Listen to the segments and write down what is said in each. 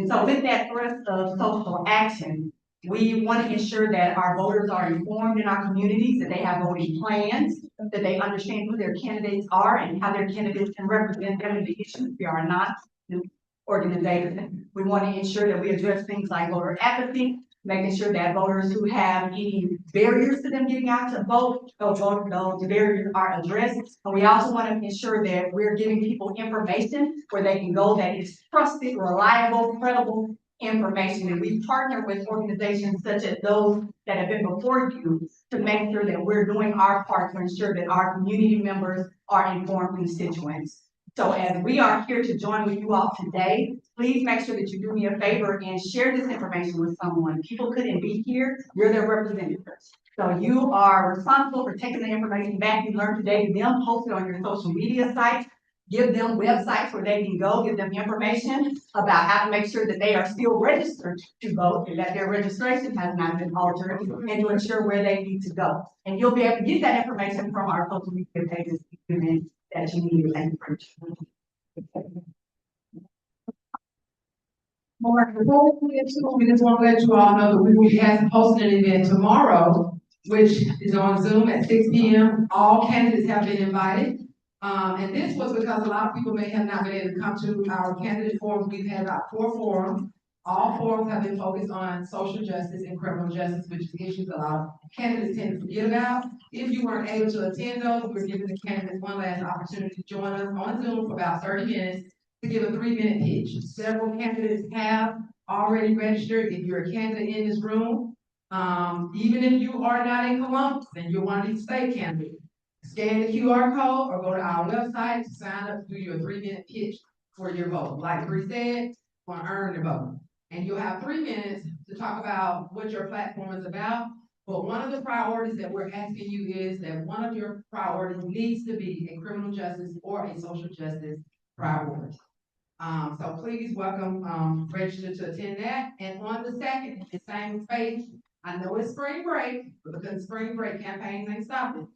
And so with that thrust of social action, we want to ensure that our voters are informed in our communities, that they have voting plans, that they understand who their candidates are and how their candidates can represent them in the issues. We are not organization. We want to ensure that we address things like voter apathy, making sure that voters who have any barriers to them getting out to vote, those barriers are addressed. And we also want to ensure that we're giving people information where they can go that is trusted, reliable, credible information. And we partner with organizations such as those that have been before you to make sure that we're doing our part to ensure that our community members are informed constituents. So as we are here to join with you all today, please make sure that you do me a favor and share this information with someone. People couldn't be here, you're their representatives. So you are responsible for taking the information back you learned today to them, post it on your social media sites, give them websites where they can go, give them information about how to make sure that they are still registered to vote and that their registration has not been altered, and to ensure where they need to go. And you'll be able to get that information from our social media pages that you need. Thank you. Before we get to, we just want to let you all know that we will be hosting an event tomorrow, which is on Zoom at 6 p.m. All candidates have been invited. And this was because a lot of people may have not been able to come to our candidate forums. We've had about 4 forums. All forums have been focused on social justice and criminal justice, which is issues a lot of candidates tend to forget about. If you weren't able to attend those, we're giving the candidates one last opportunity to join us on Zoom for about 30 minutes to give a 3-minute pitch. Several candidates have already registered. If you're a candidate in this room, even if you are not in Columbus and you're one of these state candidates, scan the QR code or go to our website to sign up to do your 3-minute pitch for your vote. Like Bree said, want to earn the vote. And you'll have 3 minutes to talk about what your platform is about. But one of the priorities that we're asking you is that one of your priorities needs to be a criminal justice or a social justice priority. So please welcome, register to attend that. And on the 2nd, the same space, I know it's spring break, but because spring break campaigns ain't stopping.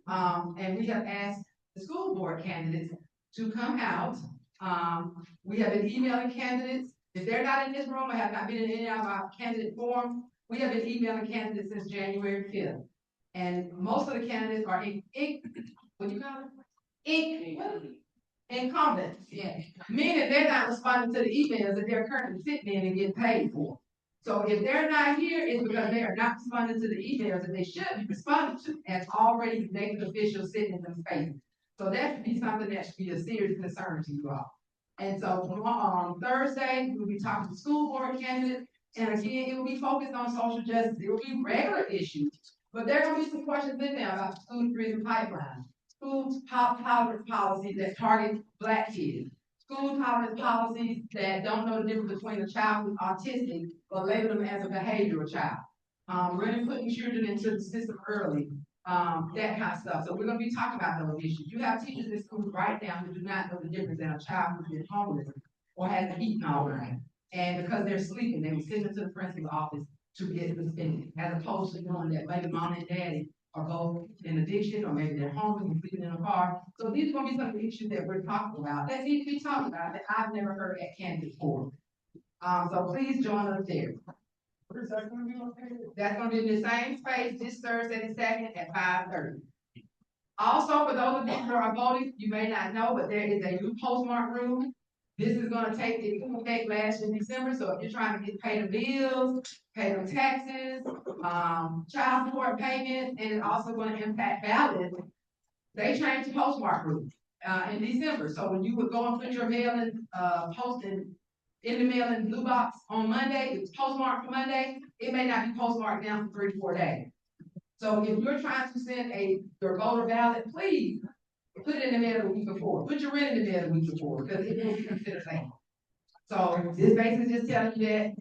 And we have asked the school board candidates to come out. We have been emailing candidates. If they're not in this room or have not been in any of our candidate forums, we have been emailing candidates since January 5th. And most of the candidates are what do you call it? Incumbents, yeah. Meaning they're not responding to the emails that they're currently sitting in and getting paid for. So if they're not here, it's because they are not responding to the emails that they should be responding to as already elected officials sitting in them spaces. So that should be something that should be a serious concern to you all. And so on Thursday, we'll be talking to school board candidates. And again, it will be focused on social justice. It will be regular issues, but there are going to be some questions in there about student prison pipeline, school tolerance policies that target Black kids, school tolerance policies that don't know the difference between a child who's autistic or label them as a behavioral child. Really putting children into the system early, that kind of stuff. So we're going to be talking about those issues. You have teachers in schools right now who do not know the difference in a child who's been homeless or hasn't eaten all night. And because they're sleeping, they will send them to the principal's office to get suspended, as opposed to knowing that maybe mom and daddy are both in addiction, or maybe they're homeless and sleeping in a car. So these are going to be some of the issues that we're talking about that need to be talked about that I've never heard at candidate forum. So please join us there. Where is that going to be located? That's going to be in the same space this Thursday the 2nd at 5:30. Also, for those of you who are voting, you may not know, but there is a new postmark room. This is going to take effect last in December. So if you're trying to get paid the bills, pay the taxes, child support payments, and it's also going to impact ballots, they changed the postmark room in December. So when you would go and put your mail-in posting in the mail-in blue box on Monday, it's postmarked for Monday, it may not be postmarked now for 3 to 4 days. So if you're trying to send your voter ballot, please put it in the mail the week before. Put your rent in the mail the week before, because it will be considered late. So this basically just telling you that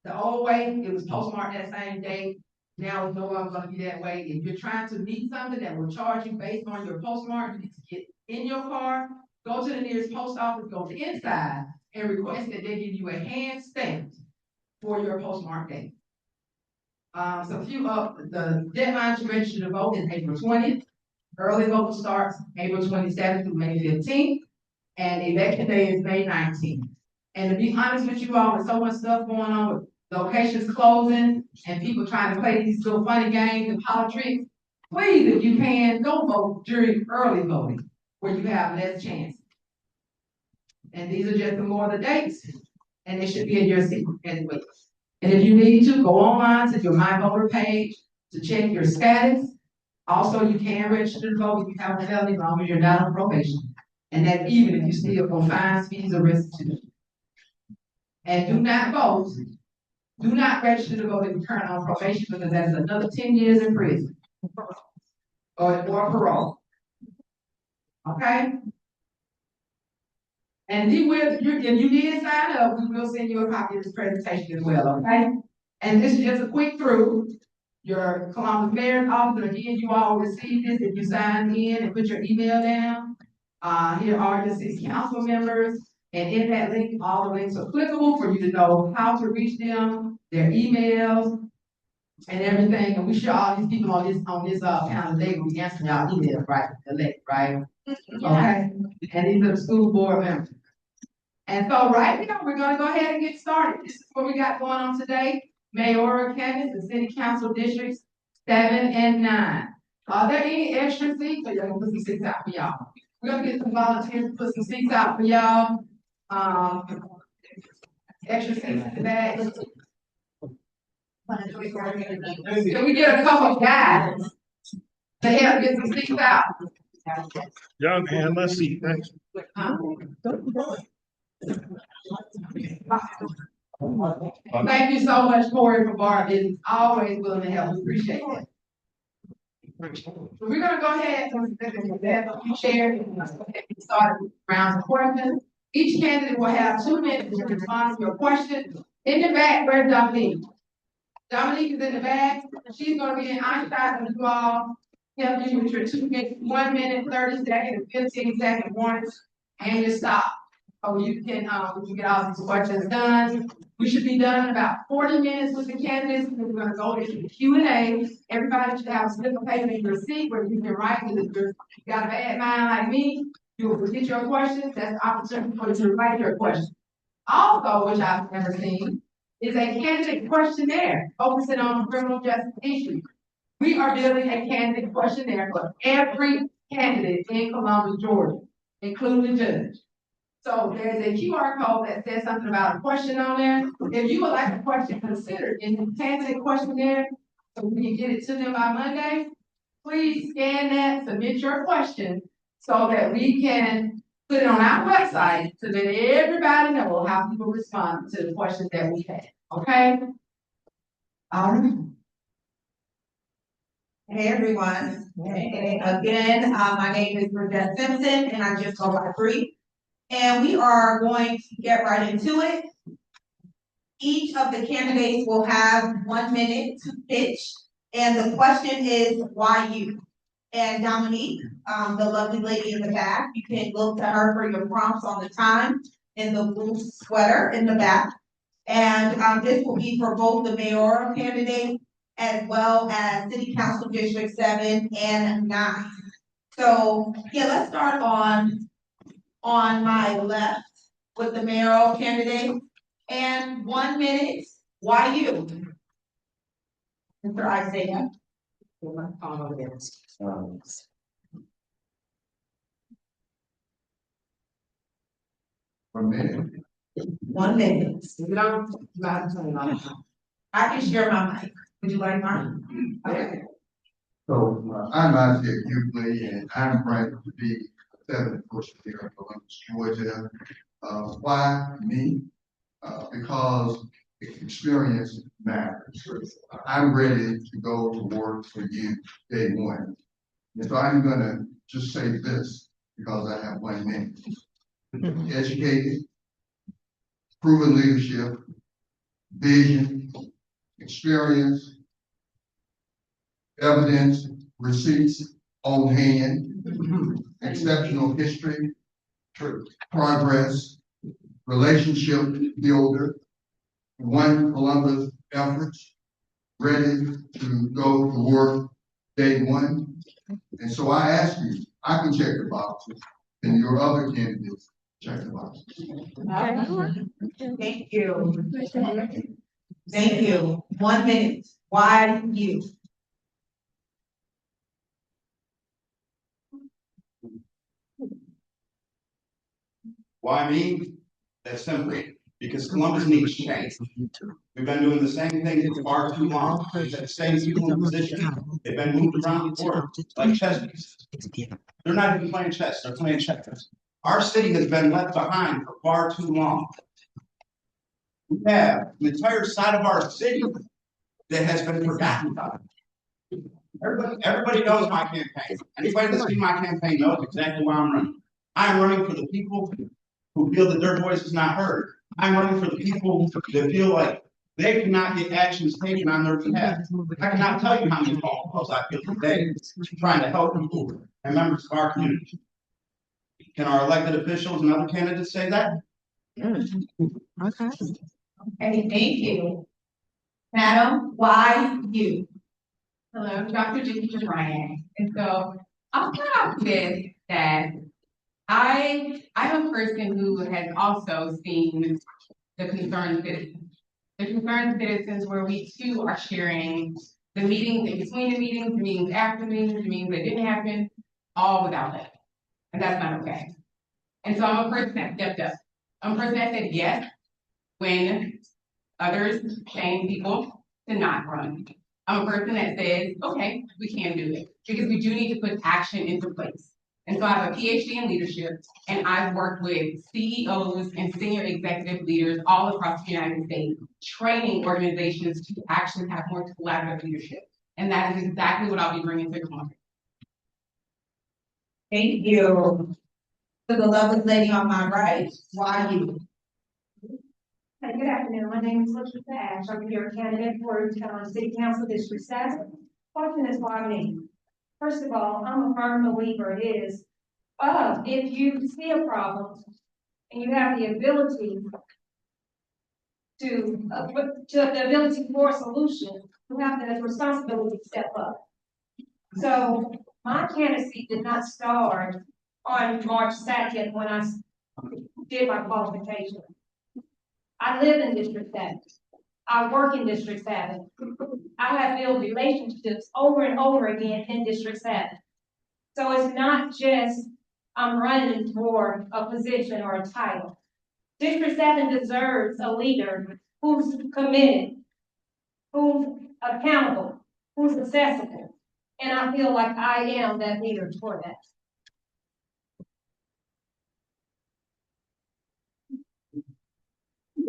the old way, it was postmarked that same day. Now it's no longer going to be that way. If you're trying to meet something that will charge you based on your postmark, you need to get in your car, go to the nearest post office, go inside, and request that they give you a hand stamp for your postmark date. So the deadline to register to vote is April 20th. Early vote starts April 27th through May 15th, and election day is May 19th. And to be honest with you all, with so much stuff going on with locations closing and people trying to play these little funny games and politics, please, if you can, don't vote during early voting where you have less chance. And these are just some more of the dates, and they should be in your seat as well. And if you need to, go online to your My Voter page to check your status. Also, you can register to vote if you have a felony, as long as you're not on probation. And that's even if you still owe fines, fees, or restitution. And do not vote, do not register to vote if you're currently on probation, because that's another 10 years in prison. Or parole. Okay? And if you did sign up, we will send you a copy of this presentation as well, okay? And this is just a quick through. Your Columbus Mayor's Office, again, you all received this if you signed in and put your email down. Here are your 6 council members, and in that link, all the links are clickable for you to know how to reach them, their emails, and everything. And we sure all these people on this panel today will be answering y'all emails, right? Right? Okay. And these are the school board members. And so right now, we're gonna go ahead and get started. This is what we got going on today. Mayoral candidates and city council districts 7 and 9. Are there any extra seats? Or you're gonna put some seats out for y'all? We're gonna get some volunteers to put some seats out for y'all. Extra seats in the back. Can we get a couple of guys to help get some seats out? Y'all can have my seat, thanks. Thank you so much, Corey, for Barb. It's always willing to help. We appreciate it. We're gonna go ahead and share and start rounds of questions. Each candidate will have 2 minutes to respond to your question. In the back, where's Dominique? Dominique is in the back. She's gonna be in eyesight with you all. Help you with your 2 minutes, 1 minute, 30 seconds, 15-second warnings, and your stop. So you can get all these questions done. We should be done in about 40 minutes with the candidates. We're gonna go into the Q&A. Everybody should have a slip of paper in your seat where you can write, because if you got a bad mind like me, you will forget your questions. That's the opportunity for you to write your questions. Also, which I've never seen, is a candidate questionnaire focusing on criminal justice issues. We are building a candidate questionnaire for every candidate in Columbus, Georgia, including the judge. So there's a QR code that says something about a question on there. If you would like a question considered in the candidate questionnaire, so we can get it to them by Monday, please scan that, submit your question so that we can put it on our website so that everybody knows how people respond to the questions that we have. Okay? All right. Hey everyone, and again, my name is Bridget Simpson and I just go by Bree. And we are going to get right into it. Each of the candidates will have 1 minute to pitch. And the question is, why you? And Dominique, the lovely lady in the back, you can look to her for your prompts on the time in the blue sweater in the back. And this will be for both the mayoral candidate as well as City Council District 7 and 9. So yeah, let's start on my left with the mayoral candidate. And 1 minute, why you? Mr. Isaiah. One minute. 1 minute. I can share my mic. Would you like mine? Okay. So I'm Isaiah Hughley, and I'm running to be the 7th person here in Columbus, Georgia. Why me? Because experience matters. I'm ready to go to work for you day one. And so I'm gonna just say this because I have 1 minute. Educated, proven leadership, vision, experience, evidence, receipts on hand, exceptional history, progress, relationship builder, one Columbus efforts, ready to go to work day one. And so I ask you, I can check the boxes, and your other candidates Check the box. Thank you. Thank you. 1 minute. Why you? Why me? That's simple, because Columbus needs change. We've been doing the same thing for far too long. We've had the same people in position. They've been moved around the board like chess pieces. They're not even playing chess, they're playing checkers. Our city has been left behind for far too long. We have the entire side of our city that has been forgotten about. Everybody knows my campaign. Anybody that's seen my campaign knows exactly why I'm running. I'm running for the people who feel that their voice is not heard. I'm running for the people that feel like they cannot get actions taken on their behalf. I cannot tell you how many phone calls I feel today trying to help people and members of our community. Can our elected officials and other candidates say that? Okay, thank you. Madam, why you? Hello, Dr. Jackie Ryan. And so I'll start off with that I'm a person who has also seen the concerned citizens. The concerned citizens where we too are sharing the meetings in between the meetings after the meetings, the meetings that didn't happen, all without that. And that's not okay. And so I'm a person that stepped up. I'm a person that said yes when others shame people to not run. I'm a person that says, okay, we can do it because we do need to put action into place. And so I have a PhD in leadership, and I've worked with CEOs and senior executive leaders all across the United States, training organizations to actually have more collaborative leadership. And that is exactly what I'll be bringing to the conference. Thank you. To the lovely lady on my right, why you? Hi, good afternoon. My name is Elizabeth Ash. I'm your candidate for City Council District 7. Question is why me? First of all, I'm a firm believer is if you see a problem and you have the ability the ability for a solution, you have the responsibility to step up. So my candidacy did not start on March 2nd when I did my qualification. I live in District 7. I work in District 7. I have built relationships over and over again in District 7. So it's not just I'm running for a position or a title. District 7 deserves a leader who's committed, who's accountable, who's accessible. And I feel like I am that leader for that.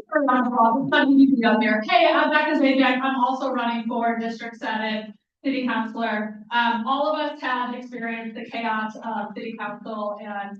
Hey, I'm Dr. Sadiyah. I'm also running for District 7 City Councilor. All of us have experienced the chaos of City Council and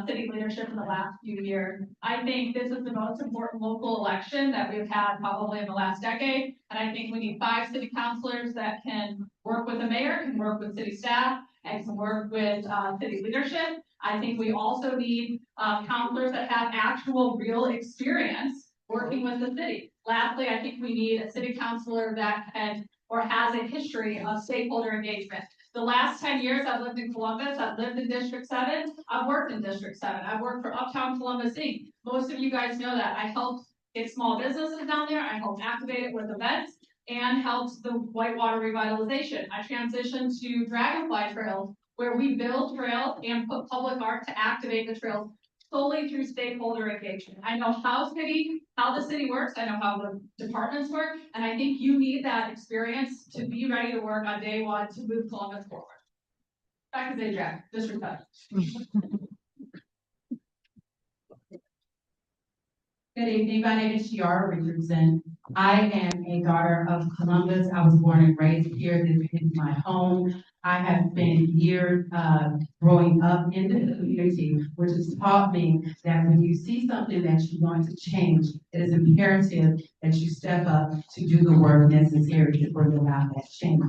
city leadership in the last few years. I think this is the most important local election that we've had probably in the last decade. And I think we need 5 city councilors that can work with the mayor, can work with city staff, and can work with city leadership. I think we also need councilors that have actual real experience working with the city. Lastly, I think we need a city councilor that can or has a history of stakeholder engagement. The last 10 years I've lived in Columbus, I've lived in District 7, I've worked in District 7, I've worked for Uptown Columbus Inc. Most of you guys know that. I helped get small businesses down there, I helped activate it with events, and helped the Whitewater revitalization. I transitioned to Dragonfly Trails, where we build trails and put public art to activate the trails solely through stakeholder engagement. I know how the city works, I know how the departments work, and I think you need that experience to be ready to work on day one to move Columbus forward. Back to Zajac, District 7. Good evening, my name is Shiara Richardson. I am a daughter of Columbus. I was born and raised here. This is my home. I have spent years growing up in the community, which has taught me that when you see something that you want to change, it is imperative that you step up to do the work necessary to bring about that change.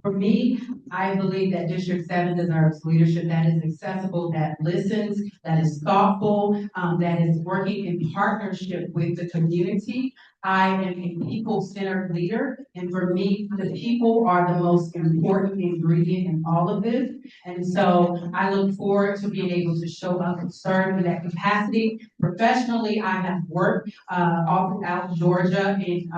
For me, I believe that District 7 deserves leadership that is accessible, that listens, that is thoughtful, that is working in partnership with the community. I am a people-centered leader, and for me, the people are the most important ingredient in all of this. And so I look forward to being able to show up and serve in that capacity. Professionally, I have worked all throughout Georgia in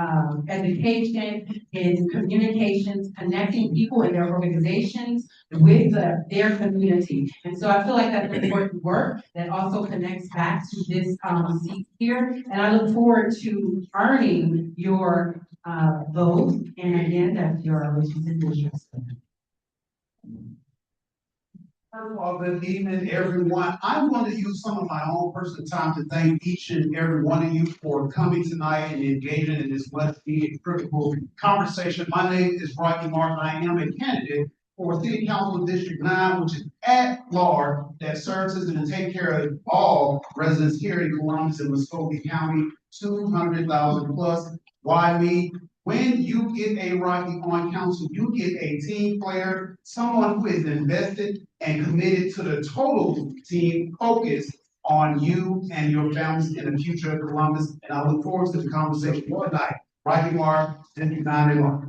education, in communications, connecting people in their organizations with their community. And so I feel like that's important work that also connects back to this seat here. And I look forward to earning your vote. And again, that's your wishes and wishes. First of all, good evening, everyone. I'm going to use some of my own personal time to thank each and every one of you for coming tonight and engaging in this much needed critical conversation. My name is Rocky Martin. I am a candidate for City Council District 9, which is at large, that serves as and take care of all residents here in Columbus and Muscogee County, 200,000 plus. Why me? When you get a Rocky on council, you get a team player, someone who is invested and committed to the total team focus on you and your families in the future of Columbus. And I look forward to the conversation tonight. Rocky Mark, District 9 Mark.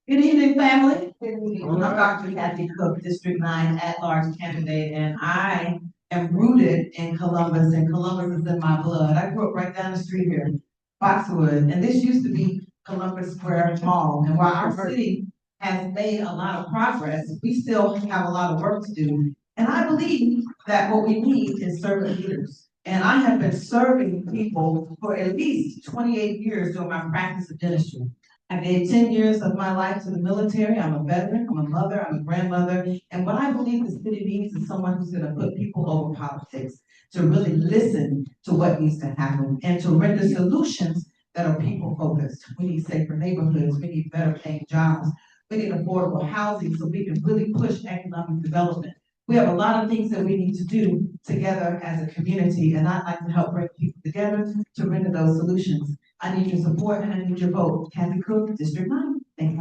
Good evening, family. Good evening. I'm Dr. Kathy Cook, District 9 at-large candidate, and I am rooted in Columbus, and Columbus is in my blood. I grew up right down the street here, Foxwood, and this used to be Columbus Square Mall. And while our city has made a lot of progress, we still have a lot of work to do. And I believe that what we need is servant leaders. And I have been serving people for at least 28 years during my practice of dentistry. I gave 10 years of my life to the military. I'm a veteran, I'm a mother, I'm a grandmother. And what I believe the city needs is someone who's gonna put people over politics, to really listen to what needs to happen and to render solutions that are people focused. We need safer neighborhoods, we need better paying jobs, we need affordable housing so we can really push economic development. We have a lot of things that we need to do together as a community, and I'd like to help bring people together to render those solutions. I need your support and I need your vote. Kathy Cook, District 9. Thank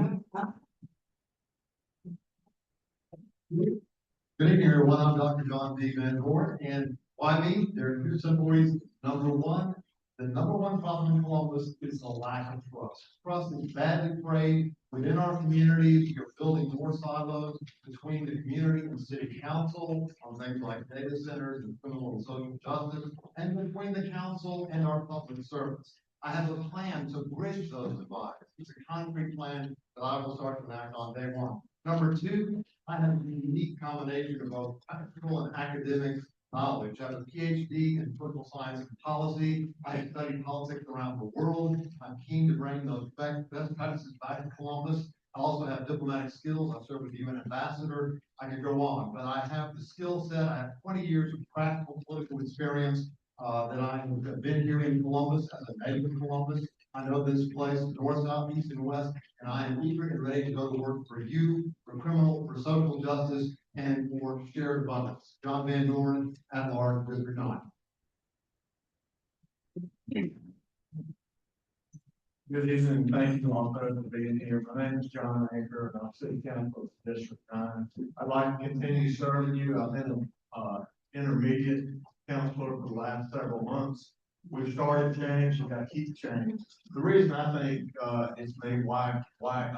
you. Good evening, everyone. I'm Dr. John D. Van Dorn, and why me? There are two simple reasons. Number one, the number one problem in Columbus is a lack of trust. Trust is badly frayed within our community. You're building more silos between the community and city council on things like data centers and criminal and social justice, and between the council and our public servants. I have a plan to bridge those divides. It's a concrete plan that I will start to enact on day one. Number two, I have a unique combination of both practical and academic knowledge. I have a PhD in political science and policy. I have studied politics around the world. I'm keen to bring those best practices back to Columbus. I also have diplomatic skills. I served with the UN ambassador. I could go on, but I have the skill set. I have 20 years of practical political experience. That I have been here in Columbus as a native of Columbus. I know this place, north, south, east, and west, and I am eager and ready to go to work for you, for criminal, for social justice, and for shared abundance. John Van Dorn, at large, District 9. Good evening, thank you all for being here. My name is John Anchor, and I'm City Council District 9. I'd like to continue serving you. I've been an intermediate counselor for the last several months. We've started change, we've got to keep change. The reason I think it's made why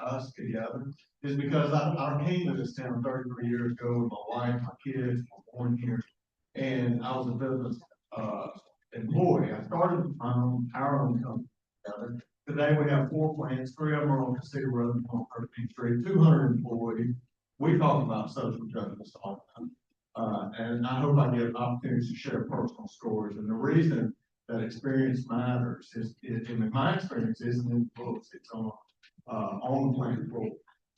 us together is because I came to this town 33 years ago with my wife, my kids were born here, and I was a business employee. I started our own company together. Today we have 4 plants, 3 of them are on City Road on 13th Street, 200 employees. We talk about social justice all the time. And I hope I get opportunities to share personal stories. And the reason that experience matters is in my experience isn't in books, it's on the plant floor,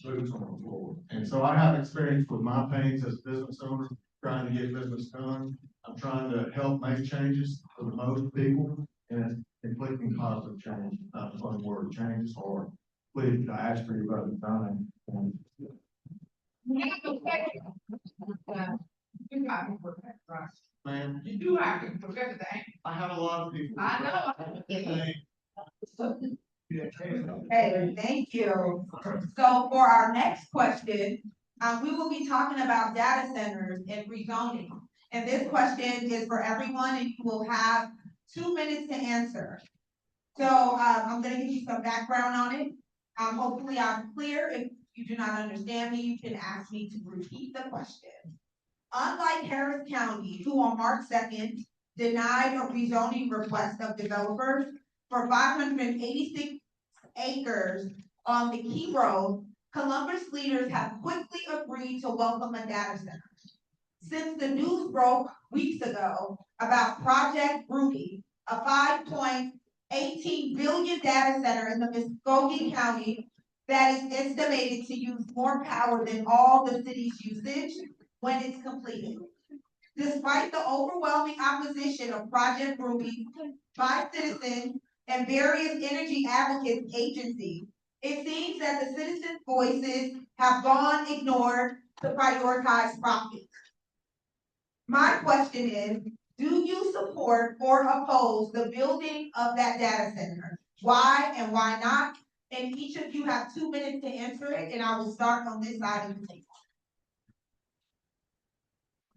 boots on the floor. And so I have experience with my pains as a business owner, trying to get business done. I'm trying to help make changes for the most people, and inflicting positive change, not a fun word, change, or please, I ask for your vote time. Man, You do like it, forget the thing. I have a lot of people. I know. Okay, thank you. So for our next question, we will be talking about data centers and rezoning. And this question is for everyone, and you will have 2 minutes to answer. So, I'm gonna give you some background on it. Hopefully I'm clear. If you do not understand me, you can ask me to repeat the question. Unlike Harris County, who on March 2nd denied a rezoning request of developers for 586 acres on the Key Road, Columbus leaders have quickly agreed to welcome a data center. Since the news broke weeks ago about Project Ruby, a $5.18 billion data center in the Muscogee County that is estimated to use more power than all the city's usage when it's completed. Despite the overwhelming opposition of Project Ruby by citizens and various energy advocates agencies, it seems that the citizens' voices have gone ignored to prioritize profit. My question is, do you support or oppose the building of that data center? Why and why not? And each of you have 2 minutes to answer it, and I will start on this side of the table.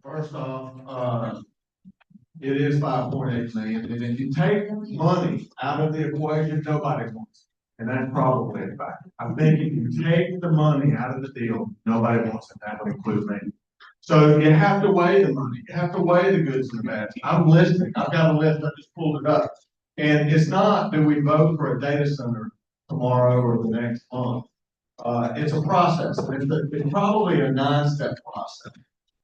First off, it is 5.8 million, and if you take money out of the equation, nobody wants it. And that's probably a fact. I think if you take the money out of the deal, nobody wants it. That would include me. So you have to weigh the money. You have to weigh the goods and the bads. I'm listening. I've got a list. I just pulled it up. And it's not, do we vote for a data center tomorrow or the next month? It's a process. It's probably a 9-step process.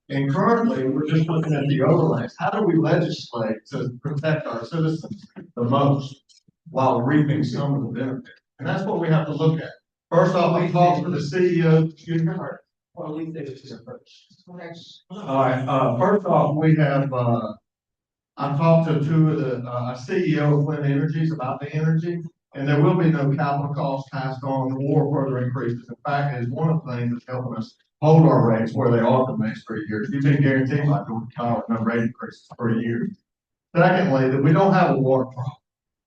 And currently, we're just looking at the overlays. How do we legislate to protect our citizens the most while reaping some of the benefits? And that's what we have to look at. First off, we talked to the CEO. Excuse me. Well, we did it first. All right. First off, we have. I've talked to two of the CEO of Flint Energies about the energy, and there will be no capital costs passed on or further increases. In fact, it's one of the things that's helping us hold our rates where they are for the next 3 years. You've been guaranteed by Georgia Power no rate increases for a year. Secondly, that we don't have a water problem.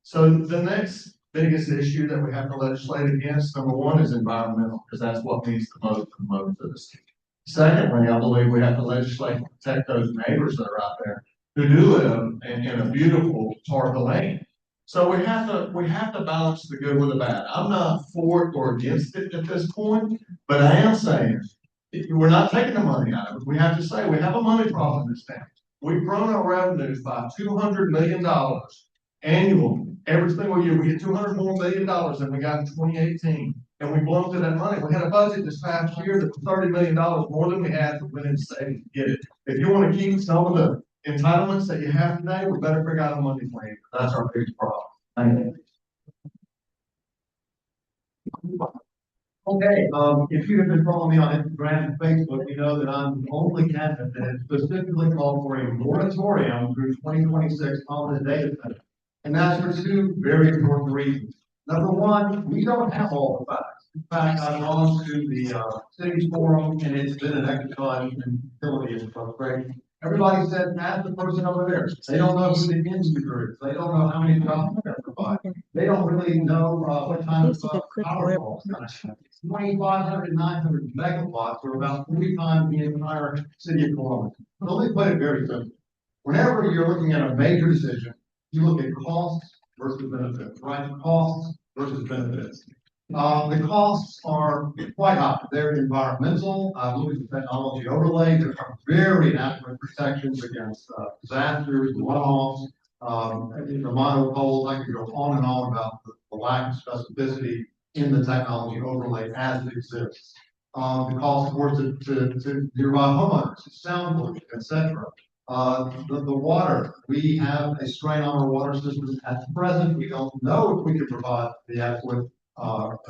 So the next biggest issue that we have to legislate against, number one, is environmental, because that's what means the most to the most of the city. Secondly, I believe we have to legislate to protect those neighbors that are out there who do live in a beautiful part of the land. So we have to balance the good with the bad. I'm not for it or against it at this point, but I am saying we're not taking the money out of it. We have to say we have a money problem in this town. We've grown our revenues by $200 million annually. Every single year, we get $200 more million than we got in 2018, and we blown through that money. We had a budget this past year that was $30 million more than we had to win in savings to get it. If you want to keep some of the entitlements that you have today, we better figure out a money plan. That's our biggest problem. Thank you. Okay, if you have been following me on Instagram and Facebook, you know that I'm the only candidate that specifically called for a moratorium through 2026 on the data center. And that's for two very important reasons. Number one, we don't have all the facts. In fact, I've gone to the city forum, and it's been an exercise in utility and frustration. Everybody said, ask the person over there. They don't know who the industry is. They don't know how many jobs they're providing. They don't really know what kind of power calls. 2,500 900 megawatts, or about 3 times the entire city of Columbus. So let me put it very simply. Whenever you're looking at a major decision, you look at costs versus benefits, right? Costs versus benefits. The costs are quite high. They're environmental. Look at the technology overlay. There are very inadequate protections against disasters, runoffs, the monopoles. I could go on and on about the lack of specificity in the technology overlay as it exists. The cost, of course, to nearby homeowners, sound pollution, etc. The water, we have a strain on our water system at present. We don't know if we can provide the adequate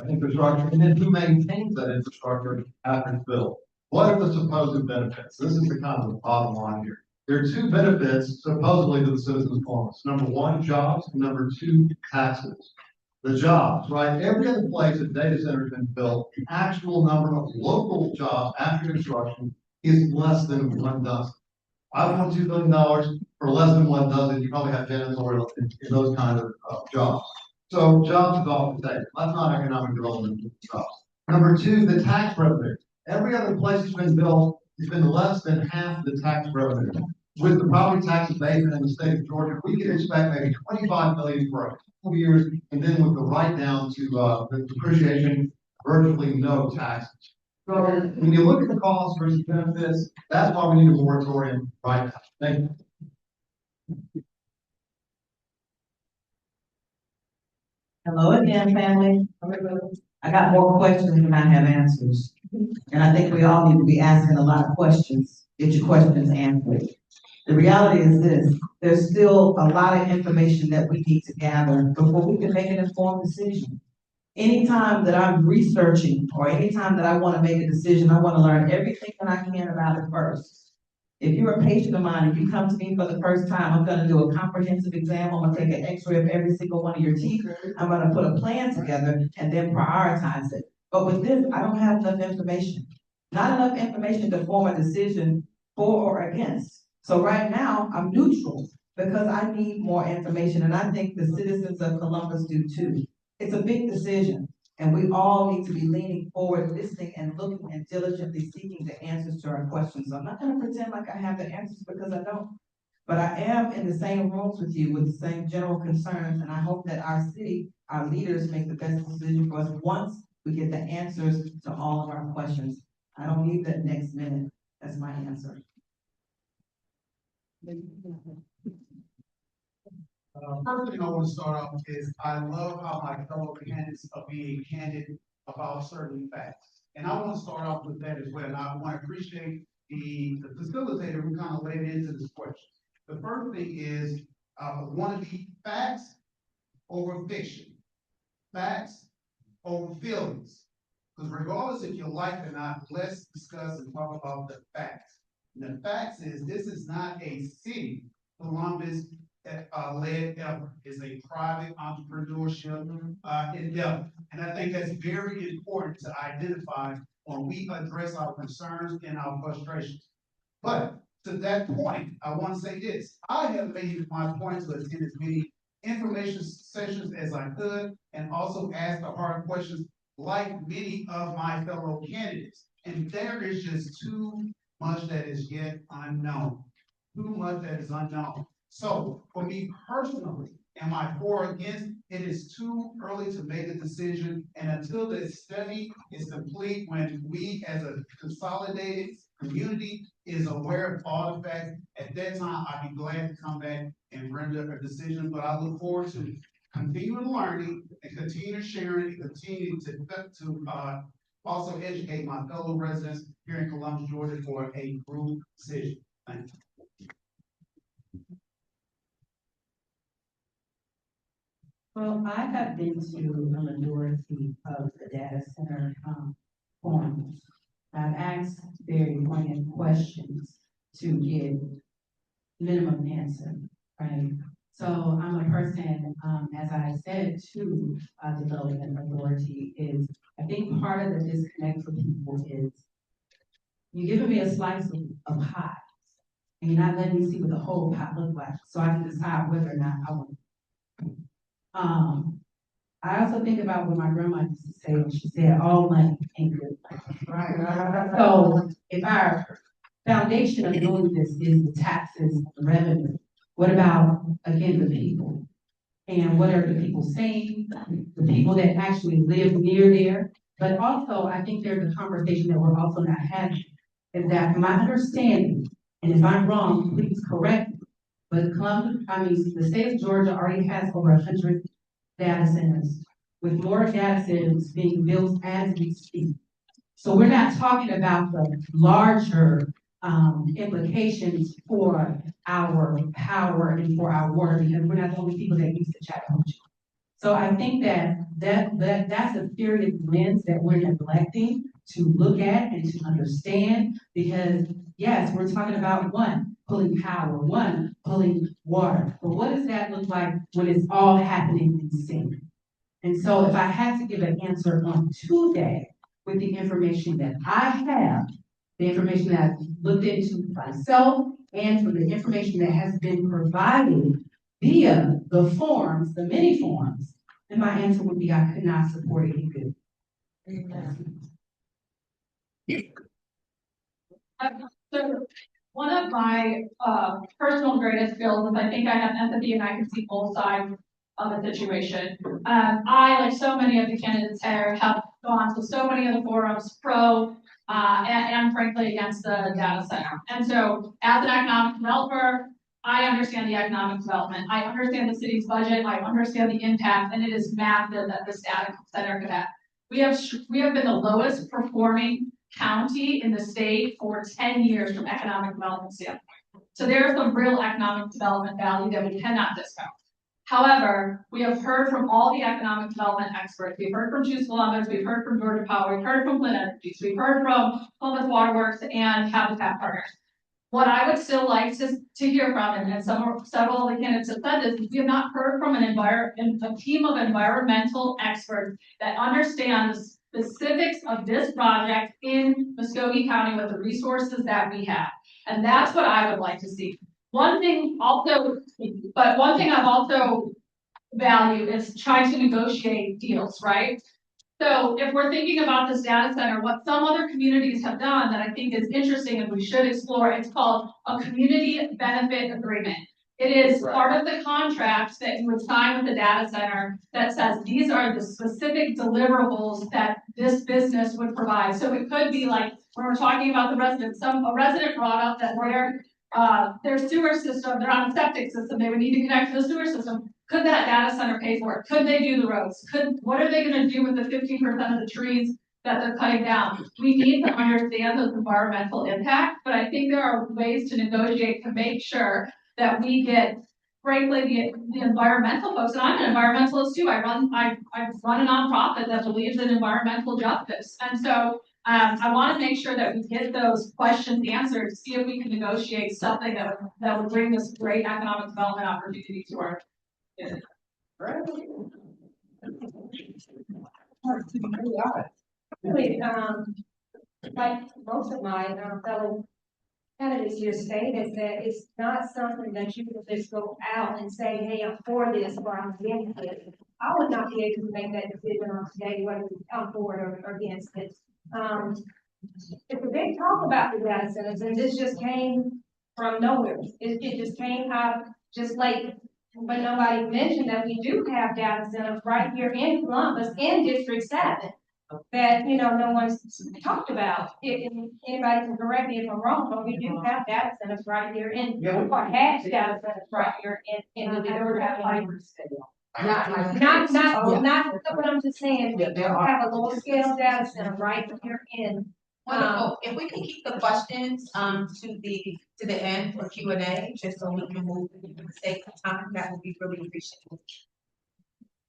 infrastructure, and then who maintains that infrastructure after it's built. What are the supposed benefits? This is the kind of the bottom line here. There are two benefits supposedly to the citizens of Columbus. Number one, jobs, and number two, taxes. The jobs, right? Every other place a data center has been built, the actual number of local jobs after construction is less than 1 dozen. $5.2 billion for less than 1 dozen. You probably have janitorial in those kind of jobs. So jobs is off the table. That's not economic development jobs. Number two, the tax revenue. Every other place it's been built, it's been less than half the tax revenue. with the property tax abatement in the state of Georgia, we can expect maybe 25 million for a couple of years, and then with the write down to, the depreciation, virtually no taxes. So when you look at the cost versus benefits, that's why we need a moratorium right now. Thank you. Hello again, family. I got more questions than I have answers. And I think we all need to be asking a lot of questions, get your questions answered. The reality is this, there's still a lot of information that we need to gather before we can make an informed decision. Anytime that I'm researching or anytime that I want to make a decision, I want to learn everything that I can about it first. If you're a patient of mine and you come to me for the first time, I'm gonna do a comprehensive exam, I'm gonna take an x-ray of every single one of your teeth, I'm gonna put a plan together and then prioritize it. But with this, I don't have enough information. Not enough information to form a decision for or against. So right now, I'm neutral because I need more information and I think the citizens of Columbus do too. It's a big decision. And we all need to be leaning forward, listening and looking and diligently seeking the answers to our questions. So I'm not gonna pretend like I have the answers because I don't. But I am in the same rooms with you with the same general concerns, and I hope that our city, our leaders make the best decision for us once we get the answers to all of our questions. I don't need that next minute. That's my answer. First thing I want to start off is I love how my fellow candidates are being candid about certain facts. And I want to start off with that as well. And I want to appreciate the facilitator who kind of laid into this question. The first thing is, want to be facts over fiction, facts over feelings. Because regardless if you like it or not, let's discuss and talk about the facts. And the facts is this is not a city, Columbus led effort. Is a private entrepreneurship endeavor. And I think that's very important to identify when we address our concerns and our frustrations. But to that point, I want to say this. I have made it my point to attend as many information sessions as I could and also ask the hard questions like many of my fellow candidates. And there is just too much that is yet unknown. Too much that is unknown. So for me personally, am I for or against? It is too early to make a decision. And until this study is complete, when we as a consolidated community is aware of all the facts, at that time, I'd be glad to come back and render a decision. But I look forward to continuing learning and continue sharing and continue to also educate my fellow residents here in Columbus, Georgia for a group decision. Thank you. Well, I have been to a majority of the data center forums. I've asked very poignant questions to get minimum answer, right? So I'm a person, as I said to Development Authority, is I think part of the disconnect for people is you're giving me a slice of pie, and you're not letting me see what the whole pie looks like, so I can decide whether or not I want it. I also think about what my grandma used to say when she said, all money ain't good money. Right. So if our foundation of doing this is the taxes, the revenue, what about, again, the people? And what are the people saying? The people that actually live near there. But also, I think there's a conversation that we're also not having, is that my understanding, and if I'm wrong, please correct me, but the state of Georgia already has over 100 data centers, with more data centers being built as we speak. So we're not talking about the larger implications for our power and for our water, because we're not the only people that use the Chattahoochee. So I think that's a serious lens that we're neglecting to look at and to understand, because yes, we're talking about one, pulling power, one, pulling water. But what does that look like when it's all happening in sync? And so if I had to give an answer on today with the information that I have, the information that I've looked into myself, and from the information that has been provided via the forms, the many forms, then my answer would be I could not support any bill. So one of my, personal greatest skills is I think I have empathy and I can see both sides of the situation. I, like so many of the candidates here, have gone to so many of the forums pro, and frankly against the data center. And so as an economic developer, I understand the economic development. I understand the city's budget. I understand the impact, and it is massive that this data center could have. We have been the lowest performing county in the state for 10 years from economic development standpoint. So there's some real economic development value that we cannot discount. However, we have heard from all the economic development experts. We've heard from Choose Columbus, we've heard from Georgia Power, we've heard from Clean Energies, we've heard from Columbus Waterworks and Habitat Partners. What I would still like to hear from, and several of the candidates have said this, is we have not heard from a team of environmental experts that understand the specifics of this project in Muscogee County with the resources that we have. And that's what I would like to see. One thing I've also value is trying to negotiate deals, right? So if we're thinking about this data center, what some other communities have done that I think is interesting and we should explore, it's called a community benefit agreement. It is part of the contract that you would sign with the data center that says these are the specific deliverables that this business would provide. So it could be like when we're talking about the residents, a resident brought up that their sewer system, they're on a septic system, they would need to connect to the sewer system. Could that data center pay for it? Could they do the roads? What are they going to do with the 15% of the trees that they're cutting down? We need to understand those environmental impacts, but I think there are ways to negotiate to make sure that we get, frankly, the environmental folks. And I'm an environmentalist too. I run a nonprofit that believes in environmental justice, and so I want to make sure that we get those questions answered to see if we can negotiate something that would bring this great economic development opportunity to our. Yeah. Really, like most of my fellow candidates here stated, that it's not something that you can just go out and say, hey, I'm for this or I'm against it. I would not be able to make that decision on today whether I'm for it or against it. It's a big talk about the data centers, and this just came from nowhere. It just came out just like. But nobody mentioned that we do have data centers right here in Columbus, in District 7, that, no one's talked about. Anybody can correct me if I'm wrong, but we do have data centers right here or have data centers right here in the Not, but I'm just saying, we have a lower scale data center right here in. Wonderful. If we can keep the questions to the end for Q&A, just so we can move for the sake of time, that would be really appreciated.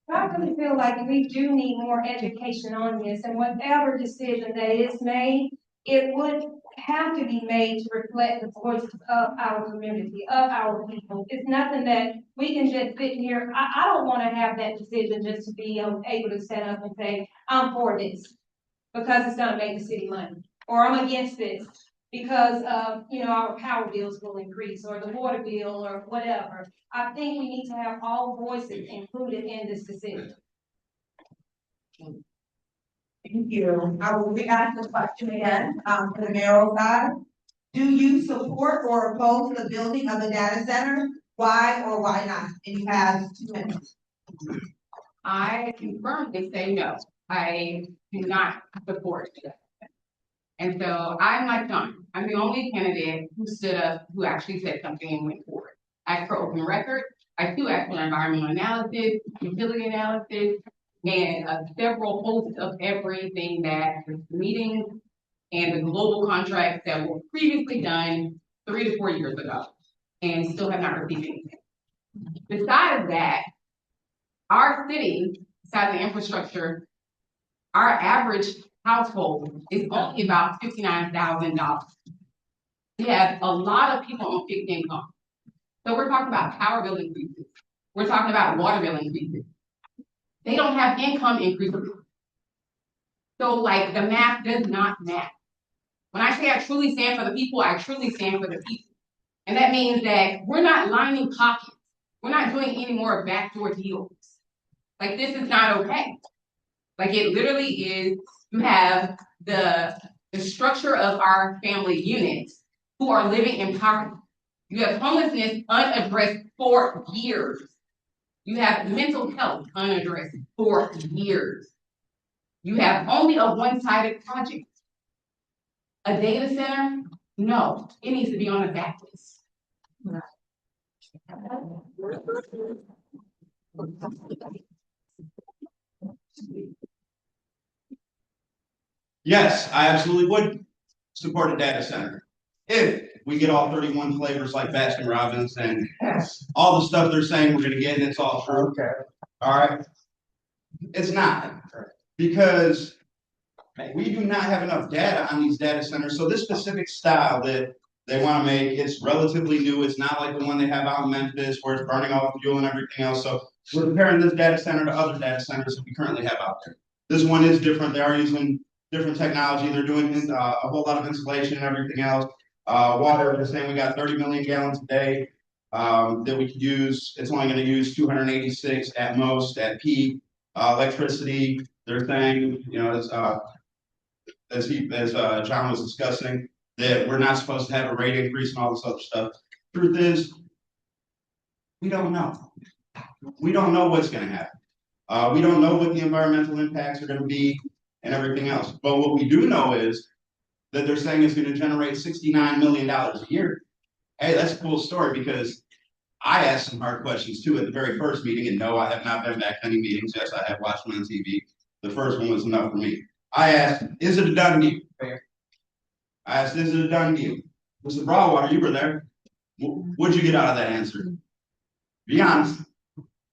I really feel like we do need more education on this, and whatever decision that is made, it would have to be made to reflect the voices of our community, of our people. It's nothing that we can just sit here. I don't want to have that decision just to be able to set up and say, I'm for this, because it's gonna make the city money, or I'm against this because of, our power bills will increase, or the water bill, or whatever. I think we need to have all voices included in this decision. Thank you. I will re-ask the question again, for the mayoral side. Do you support or oppose the building of the data center? Why or why not? And you have 2 minutes. I can firmly say no. I do not support it. And so I'm like John. I'm the only candidate who stood up, who actually said something and went forward. I for open record. I do ask for environmental analysis, utility analysis, and several hosts of everything that the meetings and the global contracts that were previously done 3 to 4 years ago, and still have not received anything. Besides that, our city, besides the infrastructure, our average household is only about $59,000. We have a lot of people on fixed income. So we're talking about power bill increases. We're talking about water bill increases. They don't have income increases. So like the math does not match. When I say I truly stand for the people, I truly stand for the people. And that means that we're not lining pockets. We're not doing any more backdoor deals. Like this is not okay. Like it literally is, you have the structure of our family units who are living in poverty. You have homelessness unaddressed for years. You have mental health unaddressed for years. You have only a one-sided project. A data center? No, it needs to be on a back list. Yes, I absolutely would support a data center. If we get all 31 flavors like Baskin Robbins and all the stuff they're saying we're gonna get, and it's all true. Okay. All right. It's not, because we do not have enough data on these data centers. So this specific style that they want to make, it's relatively new. It's not like the one they have out in Memphis where it's burning all the fuel and everything else. So we're comparing this data center to other data centers that we currently have out there. This one is different. They are using different technology. They're doing a whole lot of insulation and everything else. Water, they're saying we got 30 million gallons a day that we could use. It's only going to use 286 at most at peak. Electricity, they're saying, you know, as John was discussing, that we're not supposed to have a rate increase and all this other stuff. Truth is, we don't know. We don't know what's going to happen. We don't know what the environmental impacts are going to be and everything else. But what we do know is that they're saying it's going to generate $69 million a year. Hey, that's a cool story, because I asked some hard questions too at the very first meeting, and no, I have not been back to any meetings. Yes, I have watched them on TV. The first one was enough for me. I asked, is it a done deal? I asked, is it a done deal? Mr. Broadwater, you were there. What'd you get out of that answer? Be honest.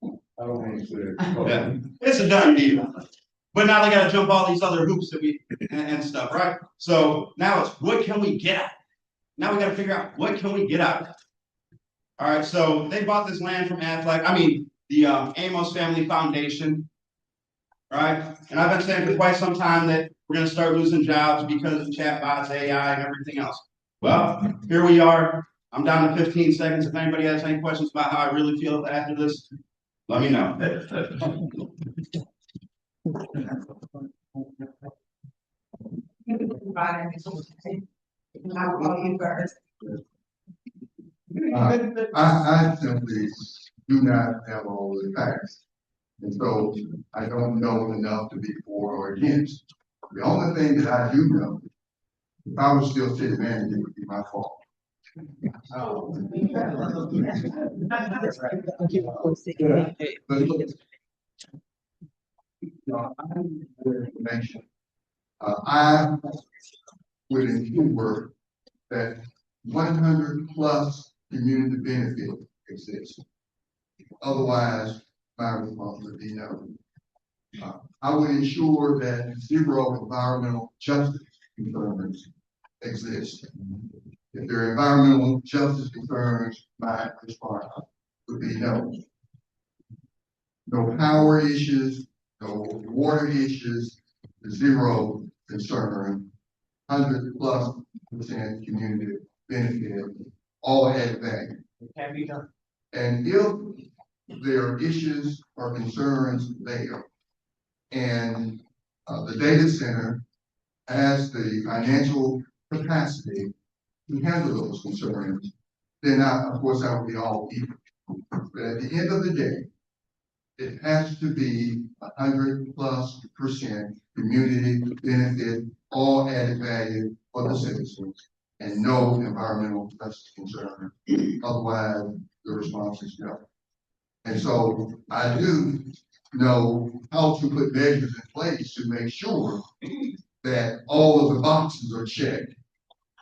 I don't want to say it. Yeah, it's a done deal. But now they got to jump all these other hoops that and stuff, right? So now it's, what can we get out? Now we got to figure out, what can we get out of it? All right, so they bought this land from the Amos Family Foundation, right? And I've been saying for quite some time that we're going to start losing jobs because of chatbots, AI, and everything else. Well, here we are. I'm down to 15 seconds. If anybody has any questions about how I really feel after this, let me know. I'll call you first. I simply do not have all the facts. And so I don't know enough to be for or against. The only thing that I do know, if I was still city manager, it would be my fault. I would ensure that 100 plus community benefit exists. Otherwise, my response would be no. I would ensure that 0 environmental justice concerns exist. If there are environmental justice concerns, my response would be no. No power issues, no water issues, 0 concern, 100+% community benefit, all add value. It can be done. And if there are issues or concerns there, and the data center has the financial capacity to handle those concerns, then of course I would be all equal. But at the end of the day, it has to be 100+% community benefit, all added value for the citizens, and no environmental justice concern. Otherwise, the response is no. And so I do know how to put measures in place to make sure that all of the boxes are checked.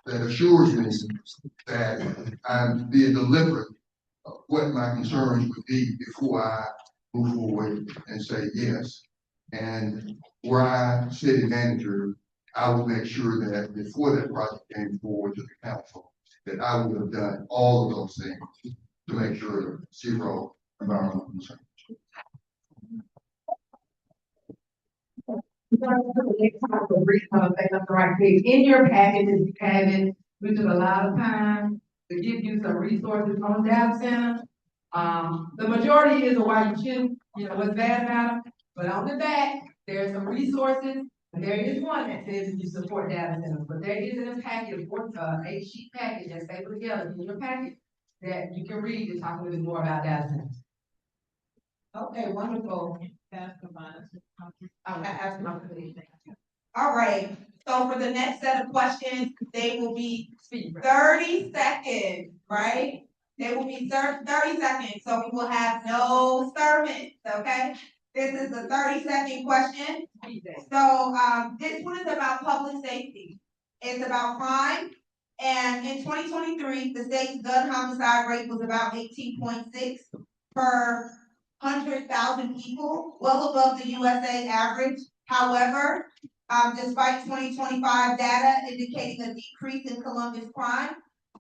That assures me that I'm being deliberate of what my concerns would be before I move forward and say yes. And where I city manager, I will make sure that before that project came forward to the council, that I would have done all of those things to make sure 0 environmental concerns. In your package, if you have it, we took a lot of time to give you some resources on data center. The majority is why you shouldn't, what's bad about it, but on the back, there's some resources There is one that says you support data centers, but there is a package, 8-sheet package that's stapled together in your package that you can read to talk a little bit more about data centers. Okay, wonderful. Ask my colleague. All right, so for the next set of questions, they will be 30 seconds, right? They will be 30 seconds, so we will have no sermons, okay? This is the 30-second question. So, this one is about public safety. It's about crime. And in 2023, the state's gun homicide rate was about 18.6 per 100,000 people, well above the USA average. However, despite 2025 data indicating a decrease in Columbus crime,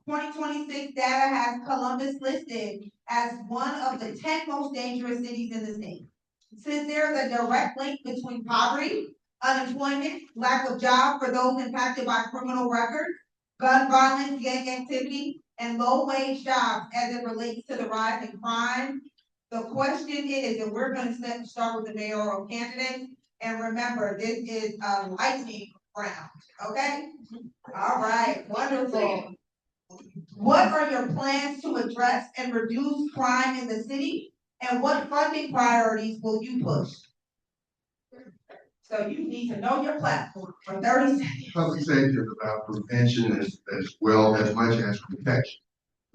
2026 data has Columbus listed as one of the 10 most dangerous cities in the state. Since there is a direct link between poverty, unemployment, lack of job for those impacted by criminal records, gun violence, gang activity, and low-wage jobs as it relates to the rise in crime, the question is, and we're gonna start with the mayoral candidates, and remember, this is a lightning round, okay? All right, wonderful. What are your plans to address and reduce crime in the city? And what funding priorities will you push? So you need to know your platform for 30 seconds. Public safety is about prevention as well as much as protection.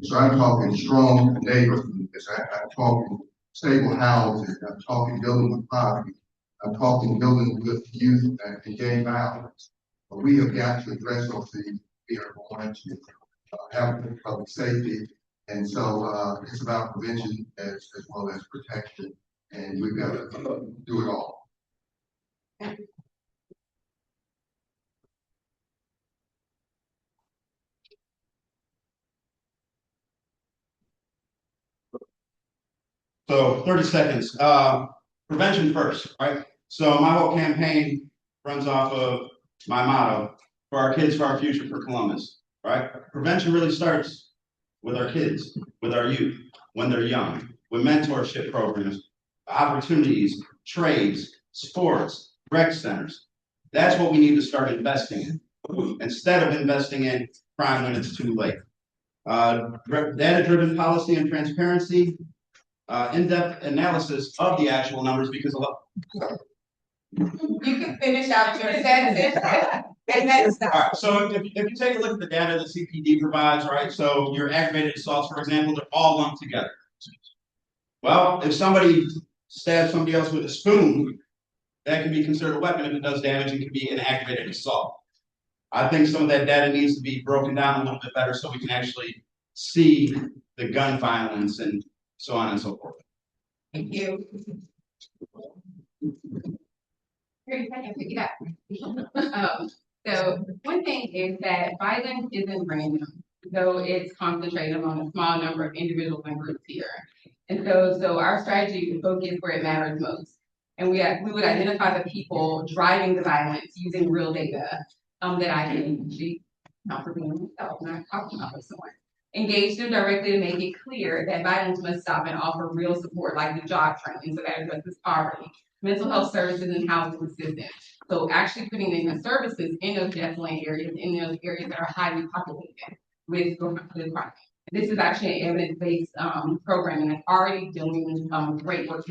So I'm talking strong neighborhoods, I'm talking stable housing, I'm talking building with poverty, I'm talking building with youth and gang violence. But we have got to address those things. We are going to have public safety. And so it's about prevention as well as protection. And we've got to do it all. So 30 seconds, prevention first, right? So my whole campaign runs off of my motto, for our kids, for our future, for Columbus, right? Prevention really starts with our kids, with our youth, when they're young, with mentorship programs, opportunities, trades, sports, rec centers. That's what we need to start investing in, instead of investing in crime when it's too late. Data-driven policy and transparency, in-depth analysis of the actual numbers, because a lot. You can finish out your sentence. And that's All right, so if you take a look at the data that CPD provides, right? So your aggravated assaults, for example, they're all lumped together. Well, if somebody stabs somebody else with a spoon, that can be considered a weapon. If it does damage, it can be an aggravated assault. I think some of that data needs to be broken down a little bit better so we can actually see the gun violence and so on and so forth. Thank you. Great, I can pick it up. So one thing is that violence isn't random, though it's concentrated on a small number of individuals and groups here. And so our strategy is to focus where it matters most. And we would identify the people driving the violence using real data that I can actually not for being myself, not talking about with someone. Engage them directly to make it clear that violence must stop and offer real support like the job training, so that addresses poverty, mental health services, and housing assistance. So actually putting in the services in those desolate areas, in those areas that are highly populated with crime. This is actually an evidence-based program, and it's already doing great work.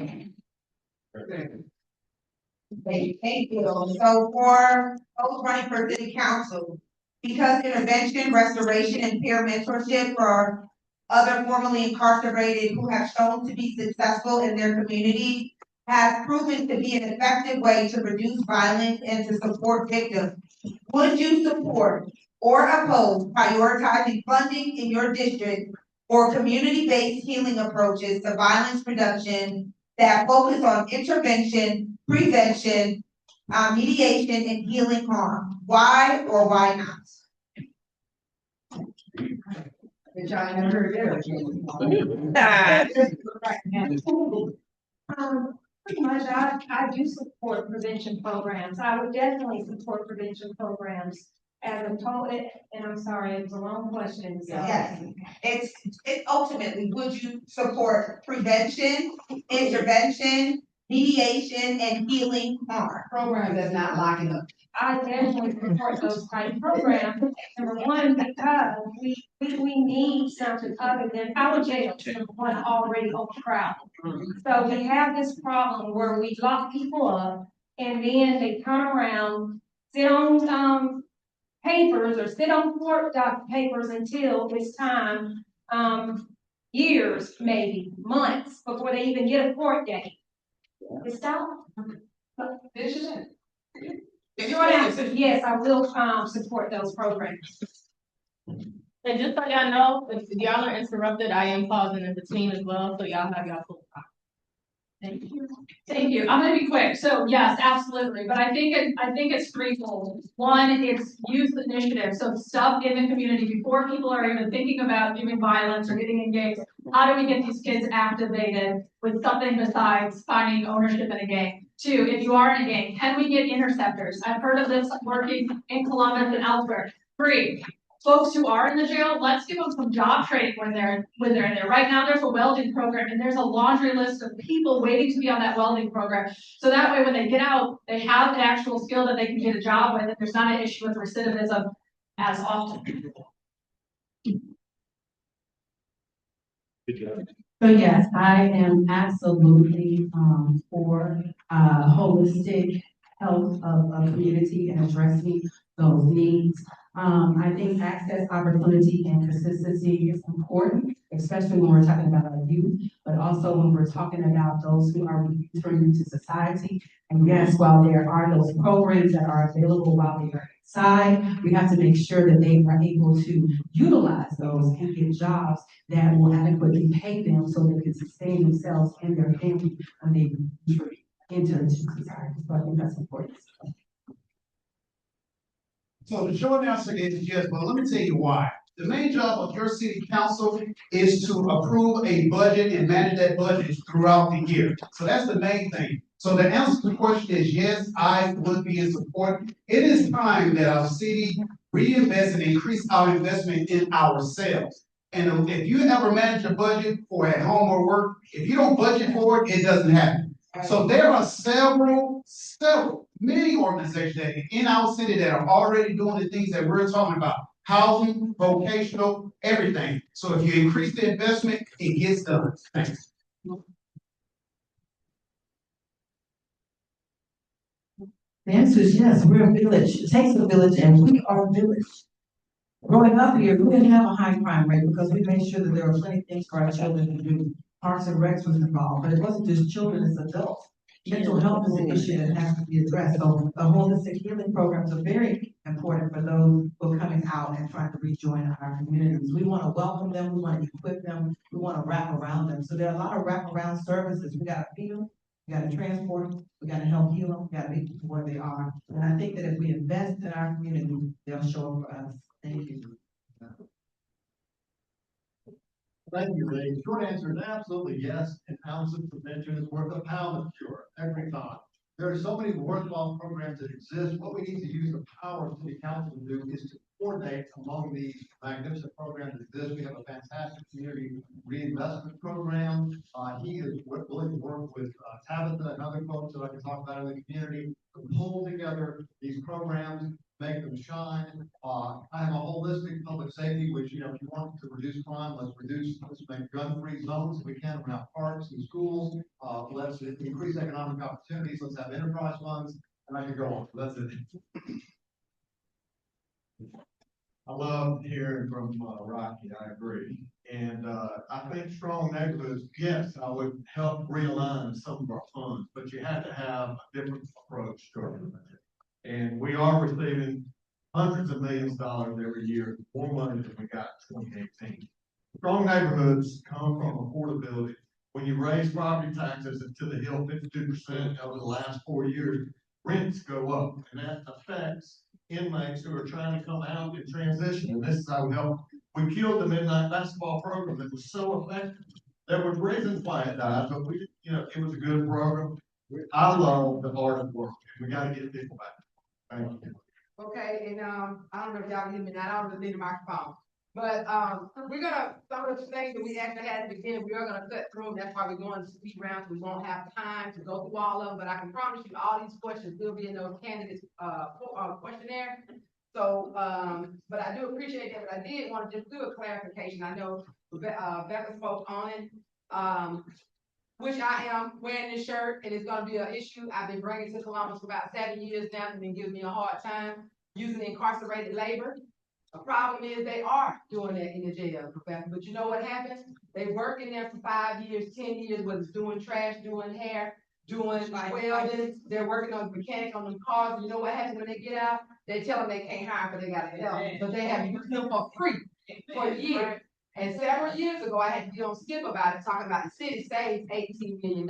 Thank you. So for those running for city council, because intervention, restoration, and peer mentorship for other formerly incarcerated who have shown to be successful in their community has proven to be an effective way to reduce violence and to support victims. Would you support or oppose prioritizing funding in your district for community-based healing approaches to violence reduction that focus on intervention, prevention, mediation, and healing harm? Why or why not? Pretty much, I do support prevention programs. I would definitely support prevention programs as a total, and I'm sorry, it was a long question, so. Yes, it's ultimately, would you support prevention, intervention, mediation, and healing harm. Program that's not locking up. I definitely support those type of programs. Number one, because we need something other than our jails, number one, already overcrowded. So we have this problem where we lock people up and then they turn around, sit on, papers or sit on court papers until it's time, years, maybe months before they even get a court date. It's stop. The short answer is yes, I will, support those programs. And just so y'all know, if y'all are interrupted, I am pausing in between as well, so y'all have y'all full time. Thank you. Thank you. I'm gonna be quick. So yes, absolutely. But I think it's threefold. One, it's youth initiative. So stuff in the community before people are even thinking about doing violence or getting engaged. How do we get these kids activated with something besides finding ownership in a gang? Two, if you are in a gang, can we get interceptors? I've heard of this working in Columbus and elsewhere. Three, folks who are in the jail, let's give them some job training when they're in there. Right now, there's a welding program and there's a laundry list of people waiting to be on that welding program. So that way, when they get out, they have an actual skill that they can get a job with, and there's not an issue with recidivism as often. So yes, I am absolutely, for, holistic health of a community and addressing those needs. I think access, opportunity, and consistency is important, especially when we're talking about our youth, but also when we're talking about those who are returning to society. And yes, while there are those programs that are available while they are inside, we have to make sure that they are able to utilize those and get jobs that will adequately pay them so they can sustain themselves and their family when they enter into society. So I think that's important. So the short answer is yes, but let me tell you why. The main job of your city council is to approve a budget and manage that budget throughout the year. So that's the main thing. So the answer to the question is yes, I would be in support. It is time that our city reinvest and increase our investment in ourselves. And if you ever manage a budget for at home or work, if you don't budget for it, it doesn't happen. So there are many organizations in our city that are already doing the things that we're talking about. Housing, vocational, everything. So if you increase the investment, it gets done. Thanks. The answer is yes, we're a village. It takes a village and we are a village. Growing up here, we didn't have a high crime rate because we made sure that there were plenty of things for our children to do. Parks and Recs was involved, but it wasn't just children, it's adults. Mental health is an issue that has to be addressed. So the holistic healing programs are very important for those who are coming out and trying to rejoin our communities. We want to welcome them, we want to equip them, we want to wrap around them. So there are a lot of wraparound services. We got to feed them, we got to transport them, we got to help heal them, we got to meet them where they are. And I think that if we invest in our community, they'll show up for us. Thank you. Thank you, Ray. Short answer is absolutely yes. An ounce of prevention is worth a pound of cure every time. There are so many worthwhile programs that exist. What we need to use the power of city council to do is to coordinate among these magnificent programs that exist. We have a fantastic community reinvestment program. He is willing to work with Tabitha and other folks that I can talk about in the community to pull together these programs, make them shine. I have a holistic public safety, which, if you want to reduce crime, let's make gun-free zones if we can around parks and schools. Let's increase economic opportunities. Let's have enterprise funds, and I could go on. So that's it. I love hearing from Rocky, I agree. And I think strong neighborhoods, yes, I would help realign some of our funds, but you have to have a different approach to it. And we are receiving hundreds of millions of dollars every year, more money than we got in 2018. Strong neighborhoods come from affordability. When you raise property taxes to the hill 52% over the last 4 years, rents go up, and that affects inmates who are trying to come out and transition. And this is how we help. We killed the midnight basketball program that was so effective. There were reasons why it died, but it was a good program. I love the art of work. We got to get people back. Thank you. Okay, and I don't know if y'all can hear me now. I don't need a microphone. But, we're gonna, some of the things that we actually had at the beginning, we are gonna cut through, that's why we're going to speed rounds, we won't have time to go through all of them, but I can promise you, all these questions will be in those candidates, questionnaire. So, but I do appreciate that, but I did want to just do a clarification, I know, Becca spoke on it. Which I am wearing this shirt, and it's gonna be an issue I've been bringing to Columbus for about 7 years now, and it gives me a hard time using incarcerated labor. The problem is they are doing that in the jail, Professor, but you know what happens? They work in there for 5 years, 10 years, whether it's doing trash, doing hair, doing welding, they're working on mechanic on them cars, and you know what happens when they get out? They tell them they can't hire because they got to help, but they have used them for free for years. And several years ago, I had to be on Skip about it, talking about the city saved $18 million.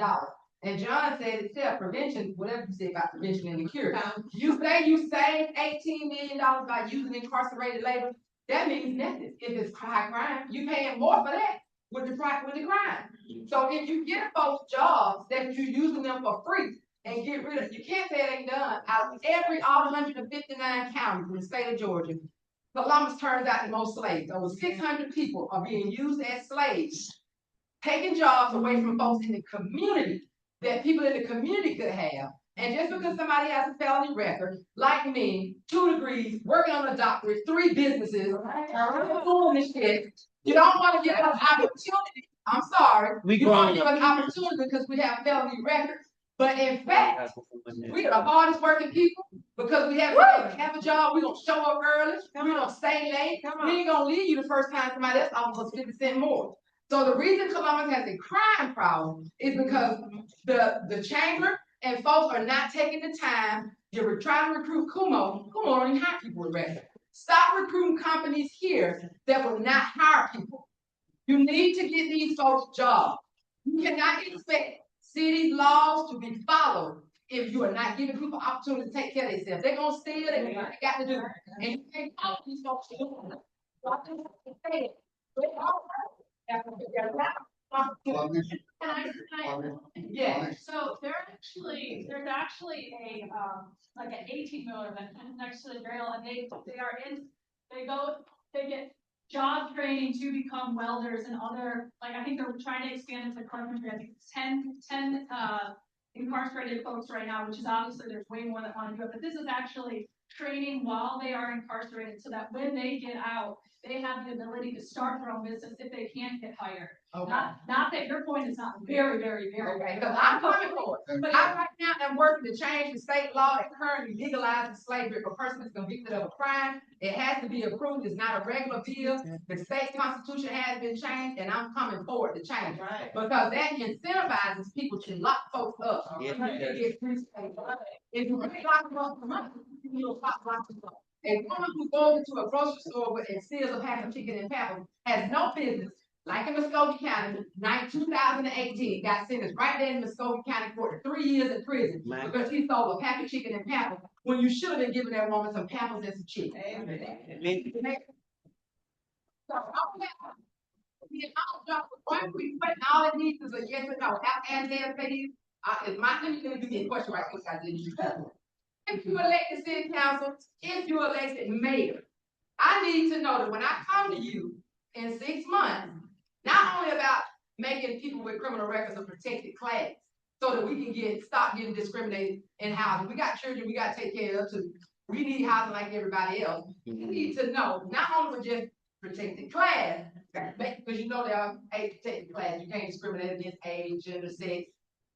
And John said itself, prevention, whatever you say about prevention and the cure. You say you saved $18 million by using incarcerated labor, that means nothing. If it's high crime, you paying more for that with the crime. So if you get folks jobs that you're using them for free and get rid of, you can't say it ain't done. Out of all 159 counties in the state of Georgia, Columbus turns out the most slaves. Over 600 people are being used as slaves, taking jobs away from folks in the community that people in the community could have. And just because somebody has a felony record, like me, 2 degrees, working on a doctorate, 3 businesses, doing this shit, you don't want to give us opportunity. I'm sorry. You want to give us opportunity because we have felony records. But in fact, we are the hardest working people because we have a job. We don't show up early. We don't stay late. We ain't gonna leave you the first time somebody else offers us 50 cents more. So the reason Columbus has a crime problem is because the chamber and folks are not taking the time to try to recruit Kumo. Kumo don't even hire people with records. Stop recruiting companies here that will not hire people. You need to get these folks jobs. You cannot expect city laws to be followed if you are not giving people opportunity to take care of themselves. They're gonna steal it, they got to do it. And you can't call these folks to do it. So I just have to say it. But all Yeah, so there's actually a, like an 18-wheeler that comes next to the jail, and they get job training to become welders and other, like, I think they're trying to expand into the country. I think it's 10 incarcerated folks right now, which is obviously there's way more that want to do it, but this is actually training while they are incarcerated so that when they get out, they have the ability to start their own business if they can't get hired. Okay. Not that your point is not very, very, very. Okay, because I'm coming for it. But I right now am working to change the state law that currently legalizes slavery if a person is convicted of a crime. It has to be approved. It's not a regular bill. The state constitution has been changed, and I'm coming forward to change it. Because that incentivizes people to lock folks up. If you really lock them up for money, you'll lock them up. A woman who goes into a grocery store and steals a pack of chicken and peppers has no business, like in Muscogee County, 2018, got sentenced right there in Muscogee County Court to 3 years in prison because she stole a pack of chicken and peppers when you should have been giving that woman some peppers and some chicken. So one quick question, all it needs is a yes or no. And then please, let me give you a question right quick. I didn't use that one. If you elected city council, if you elected mayor, I need to know that when I come to you in 6 months, not only about making people with criminal records a protected class, so that we can stop getting discriminated in housing. We got children we got to take care of too. We need housing like everybody else. You need to know not only with just protected class, because you know there are a protected class. You can't discriminate against age, gender, sex.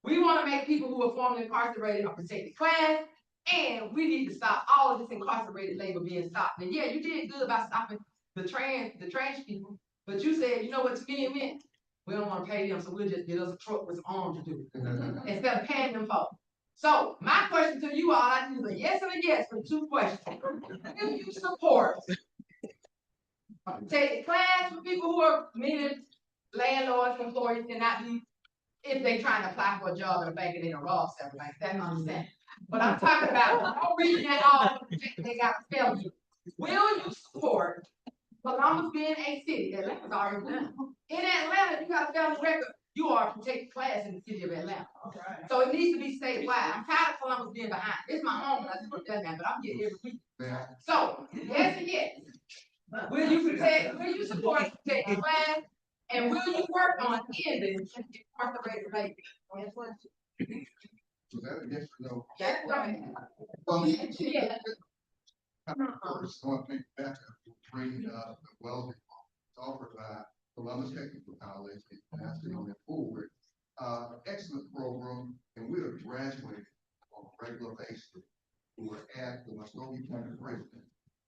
We want to make people who are formerly incarcerated a protected class. And we need to stop all of this incarcerated labor being stopped. And yeah, you did good by stopping the trash people, but you said, you know what to me it meant? We don't want to pay them, so we'll just get us a truck with some arms to do it instead of paying them folks. So my question to you all, I need a yes and a yes for 2 questions. Do you support take the class for people who are meaning landlords, employees cannot be if they trying to apply for a job in a bank and they don't rob something like that? I understand. But I'm talking about no reason at all they got to tell you. Will you support Columbus being a city? Atlanta's already done. In Atlanta, you got a felony record. You are a protected class in the city of Atlanta. Right. So it needs to be statewide. I'm tired of Columbus being behind. It's my home, and I support that man, but I'm getting every week. Yeah. So, yes and yes. Will you protect, will you support and protect the class? And will you work on ending incarcerated labor? So that, yes or no? That's right. Well, Yeah. first, I want to make back up to bring the welding offered by Columbus Technical College and asking on it forward. Excellent program, and we have graduated on a regular basis who are at the Muscogee County Prison,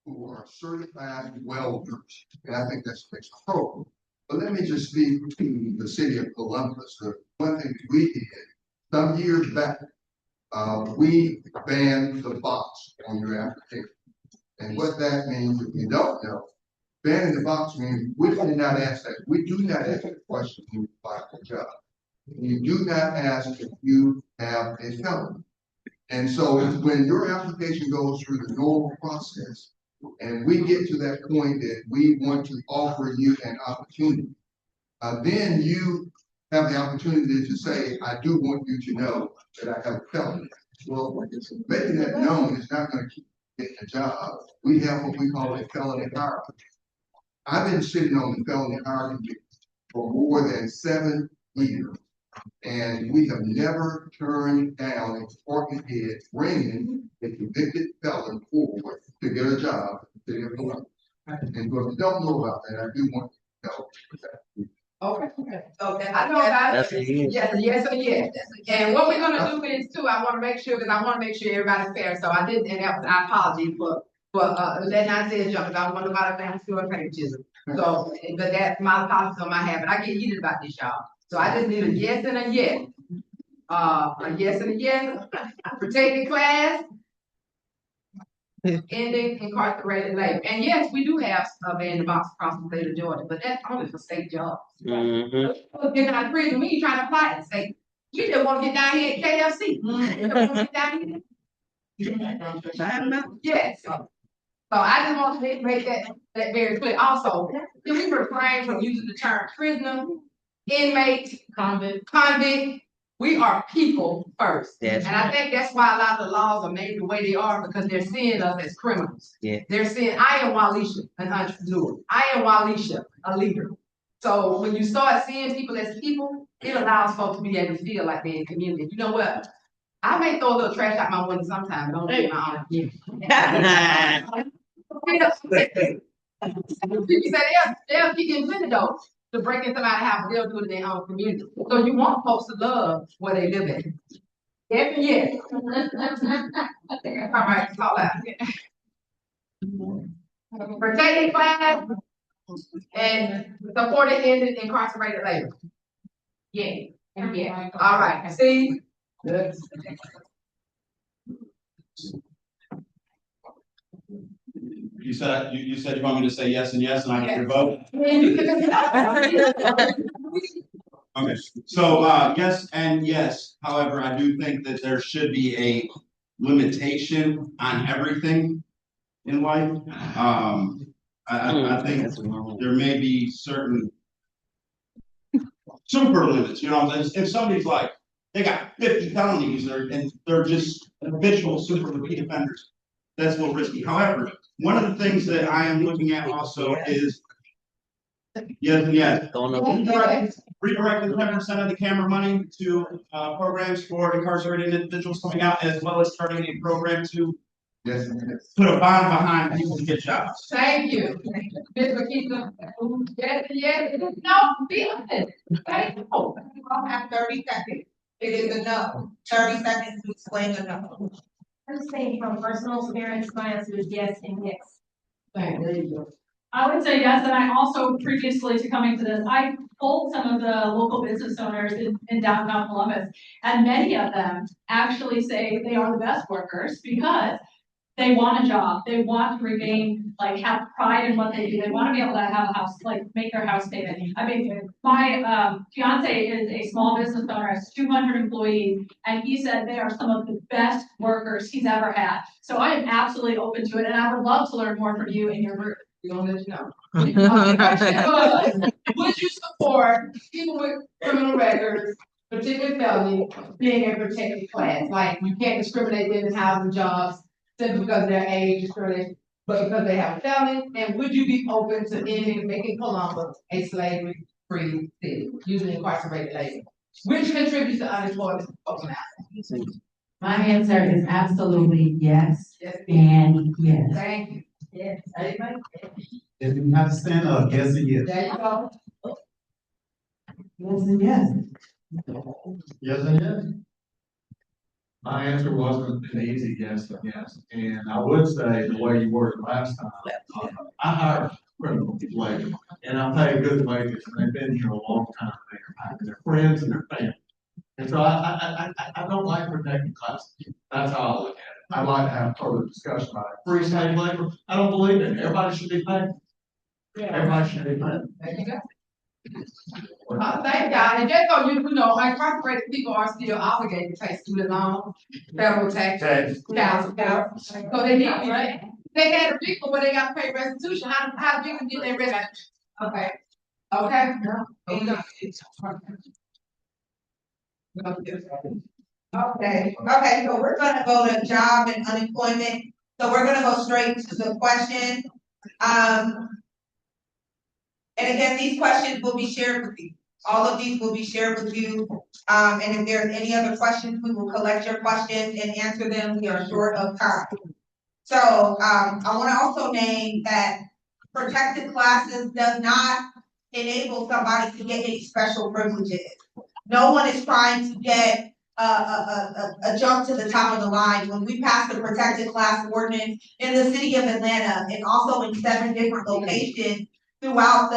who are certified welders, and I think that's next program. But let me just speak to the city of Columbus. The one thing we did some years back, we banned the box on your application. And what that means, if you don't know, banning the box means we do not ask that. We do not ask the question when you apply for a job. You do not ask if you have a felony. And so when your application goes through the normal process, and we get to that point that we want to offer you an opportunity, then you have the opportunity to say, I do want you to know that I have a felony. Well, making that known is not going to keep you getting a job. We have what we call a felony hire. I've been sitting on the felony hire committee for more than 7 years. And we have never turned down a department head bringing a convicted felon forward to get a job in the city of Columbus. And if you don't know about that, I do want you to know that. Okay. So that, I know about it. Yes or yes. And what we're gonna do is too, I wanna make sure, because I wanna make sure everybody's fair, so I didn't, and that was, I apologize for letting I say jump, I don't want nobody to feel favoritism. So, but that's my apologies on my habit. I get heated about this, y'all. So I just need a yes and a yes. A yes and a yes, protected class, ending incarcerated labor. And yes, we do have a ban the box across the state of Georgia, but that's only for state jobs. Get out of prison, we ain't trying to apply it state. We just want to get down here at KFC. We just want to get down here. Yes. So I just want to make that very clear. Also, can we refrain from using the term prisoner, inmate, convict? We are people first. And I think that's why a lot of the laws are made the way they are, because they're seeing us as criminals. They're saying, I am Walisha, an entrepreneur. I am Walisha, a leader. So when you start seeing people as people, it allows folks to be able to feel like they're in community. You know what? I may throw a little trash out my window sometimes, don't get my own. People say they'll keep getting though to break into somebody's house, they'll do it in their own community. So you want folks to love where they live in. Yes and yes. All right, call out. Protected class and supported ended incarcerated labor. Yeah. Yeah. All right. See? You said you want me to say yes and yes, and I get your vote? Okay, so, yes and yes. However, I do think that there should be a limitation on everything in life. I think there may be certain super limits, you know what I'm saying? If somebody's like, they got 50 felonies, and they're just habitual super repeat offenders, that's a little risky. However, one of the things that I am looking at also is yes and yes. Redirecting 10% of the camera money to programs for incarcerated individuals coming out, as well as starting a program to put a bond behind people to get jobs. Thank you. Ms. McKeithen. Yes, yes. No, be honest. Thank you. You all have 30 seconds. It is enough. 30 seconds to explain enough. I'm saying from personal experience, my answer is yes and yes. There you go. I would say yes, and I also previously to coming to this, I polled some of the local business owners in downtown Columbus, and many of them actually say they are the best workers because they want a job. They want to remain, like, have pride in what they do. They want to be able to have a house, like, make their house payment. I mean, my fiance is a small business owner, has 200 employees, and he said they are some of the best workers he's ever had. So I am absolutely open to it, and I would love to learn more from you and your group. We're gonna let you know. The question was, would you support people with criminal records, particularly felony, being a protected class? Like, you can't discriminate them in housing jobs simply because of their age, discrimination. but because they have a felony, and would you be open to ending, making Columbus a slavery-free city, using incarcerated labor? Which contributes to unemployment. My answer is absolutely yes, Yes. and yes. Thank you. Yes. Amen. If you have to stand up, yes and yes. There you go. Yes and yes. Yes and yes. My answer wasn't an easy yes and yes, and I would say the way you worded last time, I hire criminal labor, and I pay good wages, and they've been here a long time, they're their friends and their family. And so I don't like protecting classes, that's how I look at it. I'd like to have further discussion about it. Free slave labor, I don't believe in it, everybody should be paid. Everybody should be paid. There you go. Thank God, and just so you know, incarcerated people are still obligated to pay student loans, federal taxes, child support. So they need, right? They had a vehicle, but they got to pay restitution. How do people get their restitution? Okay. Okay. Okay, so we're gonna go to job and unemployment, so we're gonna go straight to the question. And again, these questions will be shared with you. All of these will be shared with you. And if there's any other questions, we will collect your questions and answer them. We are short of time. So, I wanna also name that protected classes does not enable somebody to get any special privileges. No one is trying to get a jump to the top of the line. When we passed the protected class ordinance in the city of Atlanta and also in 7 different locations throughout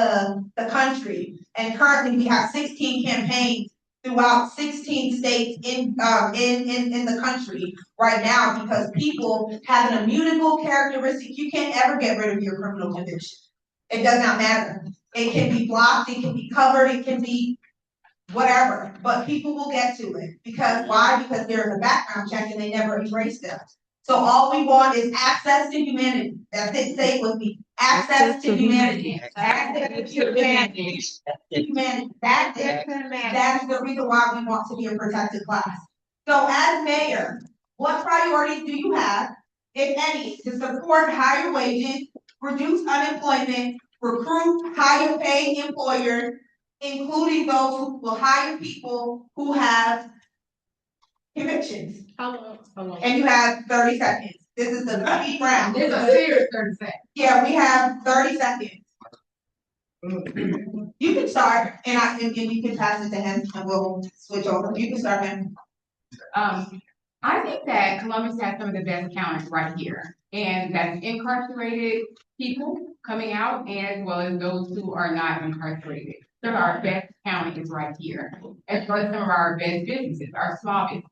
the country. And currently we have 16 campaigns throughout 16 states in the country right now, because people have an immutable characteristic. You can't ever get rid of your criminal conviction. It does not matter. It can be blocked, it can be covered, it can be whatever, but people will get to it. Because why? Because there's a background check and they never erase them. So all we want is access to humanity. That's it, say it with me. Access to humanity. Access to humanity. Humanity. That's it. That's the reason why we want to be a protected class. So as mayor, what priorities do you have, if any, to support higher wages, reduce unemployment, recruit higher paying employers, including those who will hire people who have convictions? How long? And you have 30 seconds. This is the speed round. It's a serious 30 seconds. Yeah, we have 30 seconds. You can start, and you can pass it to him, and we'll switch over. You can start, him. I think that Columbus has some of the best counties right here, and that's incarcerated people coming out, as well as those who are not incarcerated. Some of our best county is right here, as well as some of our best businesses, our small businesses.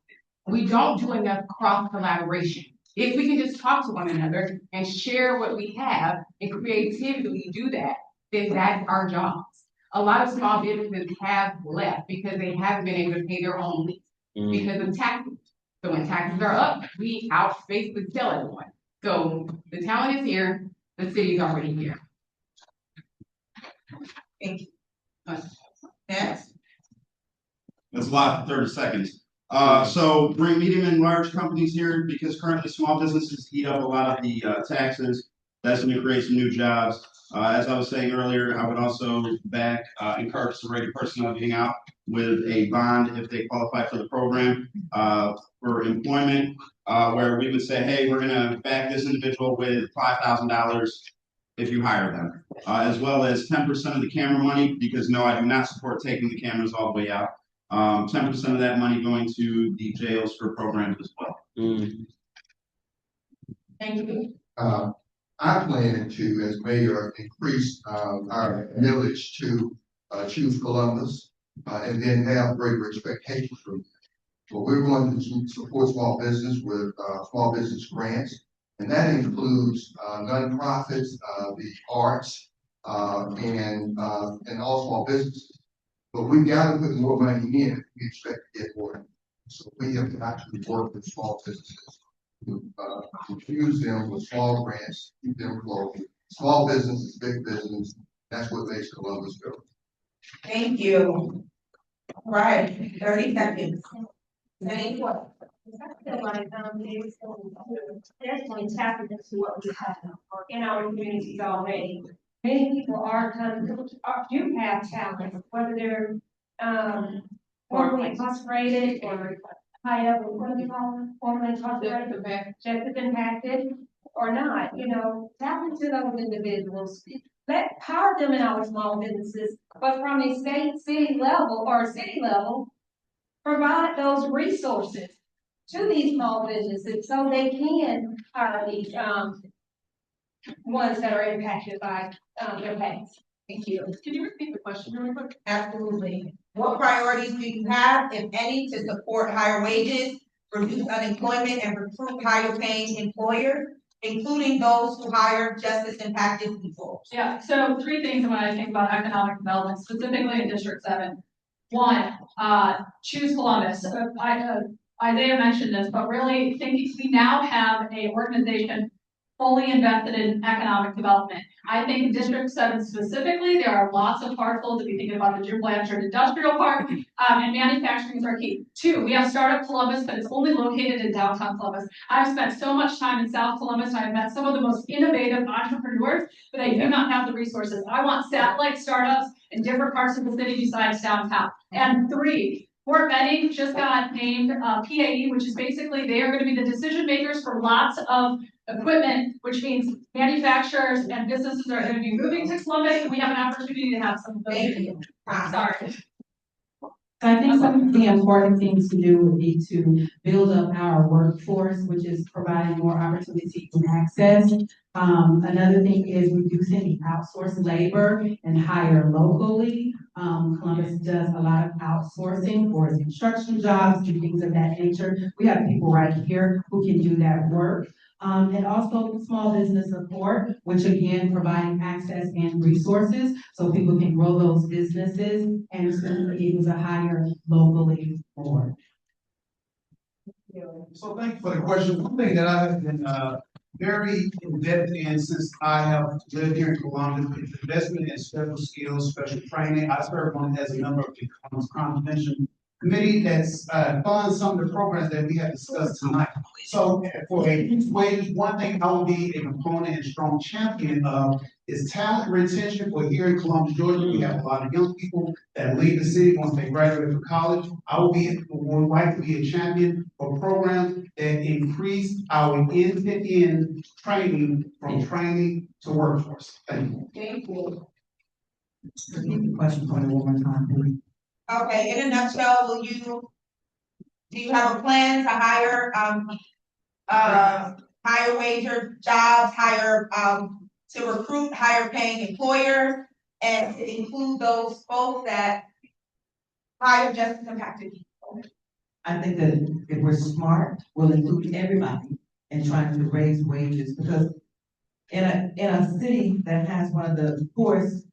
We don't do enough cross collaboration. If we can just talk to one another and share what we have and creatively do that, then that's our jobs. A lot of small businesses have left because they haven't been able to pay their own lease because of taxes. So when taxes are up, we basically tell everyone. So the talent is here, the city is already here. Thank you. Next. That's a lot for 30 seconds. So bring medium and large companies here, because currently small businesses eat up a lot of the taxes. That's going to create some new jobs. As I was saying earlier, I would also back incarcerated personnel getting out with a bond if they qualify for the program for employment, where we would say, hey, we're going to back this individual with $5,000 if you hire them, as well as 10% of the camera money, because no, I do not support taking the cameras all the way out. 10% of that money going to the jails for programs as well. Thank you. I plan to, as mayor, increase our millage to choose Columbus and then have greater expectations from them. So we're going to support small business with small business grants, and that includes nonprofits, the arts, and all small businesses. But we've got to put more money in if we expect to get more. So we have to actually work with small businesses to infuse them with small grants, keep them flowing. Small business is big business. That's what makes Columbus go. Thank you. All right, 30 seconds. Any questions? like, definitely tapping into what we have in our communities already. Many people do have talent, whether they're, formally incarcerated or high up, what do you call them, formally incarcerated, just impacted or not, tap into those individuals. Power them in our small businesses, but from a city level, provide those resources to these small businesses so they can hire these, ones that are impacted by, their pay. Thank you. Can you repeat the question really quick? Absolutely. What priorities do you have, if any, to support higher wages, reduce unemployment, and recruit higher paying employers, including those who hire justice impacted people? Yeah, so 3 things when I think about economic development, specifically in District 7. 1, choose Columbus. Isaiah mentioned this, but really thinking we now have an organization fully invested in economic development. I think in District 7 specifically, there are lots of parcels, if you think about the Jim Blanchard Industrial Park, and manufacturing is our key. 2, we have Startup Columbus, but it's only located in downtown Columbus. I've spent so much time in South Columbus, and I've met some of the most innovative entrepreneurs, but they do not have the resources. I want satellite startups in different parts of the city besides downtown. And 3, Fort Benning just got named PAE, which is basically they are going to be the decision makers for lots of equipment, which means manufacturers and businesses are going to be moving to Columbus, and we have an opportunity to have some of those. Thank you. Sorry. So I think some of the important things to do would be to build up our workforce, which is providing more opportunity and access. Another thing is reducing the outsourced labor and hire locally. Columbus does a lot of outsourcing for construction jobs and things of that nature. We have people right here who can do that work. And also small business support, which again, providing access and resources so people can grow those businesses and be able to hire locally more. So thank you for the question. One thing that I have been, very in-depth in since I have lived here in Columbus is investment in special skills, special training. I serve on as a member of the crime prevention committee that's funds some of the programs that we have discussed tonight. So for a wage, one thing I will be a component and strong champion of is talent retention. For here in Columbus, Georgia, we have a lot of young people that leave the city once they graduate from college. I will be more likely to be a champion for programs that increase our end-to-end training from training to workforce. Thank you. Thank you. Repeat the question for me one more time, please. Okay, in a nutshell, do you have a plan to hire, higher wage jobs, to recruit higher paying employers, and to include those folks that hire justice impacted people? I think that if we're smart, we'll include everybody in trying to raise wages, because in a city that has one of the poorest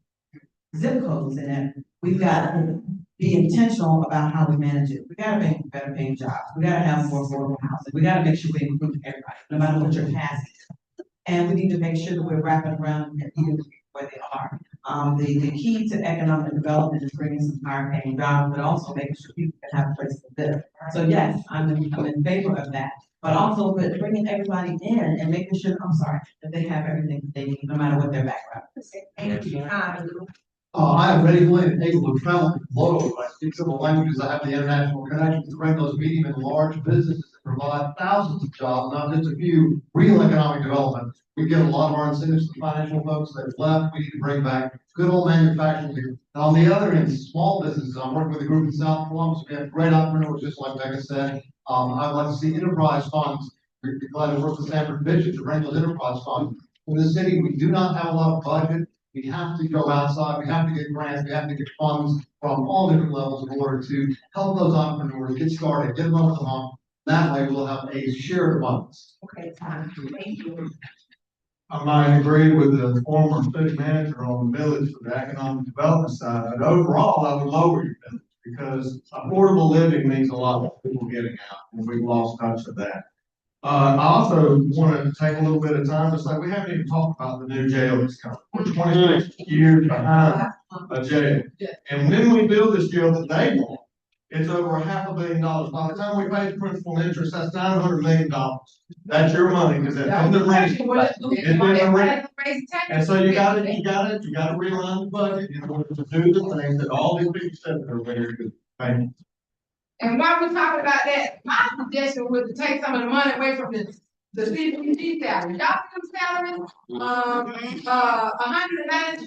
zip codes in it, we've got to be intentional about how we manage it. We gotta make better paying jobs. We gotta have more affordable housing. We gotta make sure we include everybody, no matter what your caste is. And we need to make sure that we're wrapping around and meeting where they are. The key to economic development is bringing some higher paying jobs, but also making sure people can have a place to live. So yes, I'm in favor of that, but also with bringing everybody in and making sure, that they have everything that they need, no matter what their background is. Thank you. I am ready and able to travel globally. I speak several languages. I have the international connections to bring those medium and large businesses that provide thousands of jobs, not just a few, real economic development. We give a lot of our incentives to financial folks that have left. We need to bring back good old manufacturing here. And on the other end, small businesses. I'm working with a group in South Columbus. We have great entrepreneurs, just like Becca said. I'd like to see enterprise funds. We'd be glad to work with Sanford Bishop to bring those enterprise funds. In the city, we do not have a lot of budget. We have to go outside, we have to get grants, we have to get funds from all different levels in order to help those entrepreneurs get started, get them over the hump. That way we'll have a shared abundance. Okay, thank you. I might agree with the former city manager on the village for the economic development side, but overall, I would lower your village because affordable living means a lot of people getting out, and we've lost touch of that. I also want to take a little bit of time to say we haven't even talked about the new jail that's coming. We're 26 years behind a jail. And when we build this jail that they want, it's over $500 million. By the time we pay principal and interest, that's $900 million. That's your money, because it's in the rate. It's in the rate. And so you gotta realign the budget in order to do the things that all these people said they're going to do. Thank you. And while we're talking about that, my suggestion was to take some of the money away from the CDBG salary. Y'all see them salaries?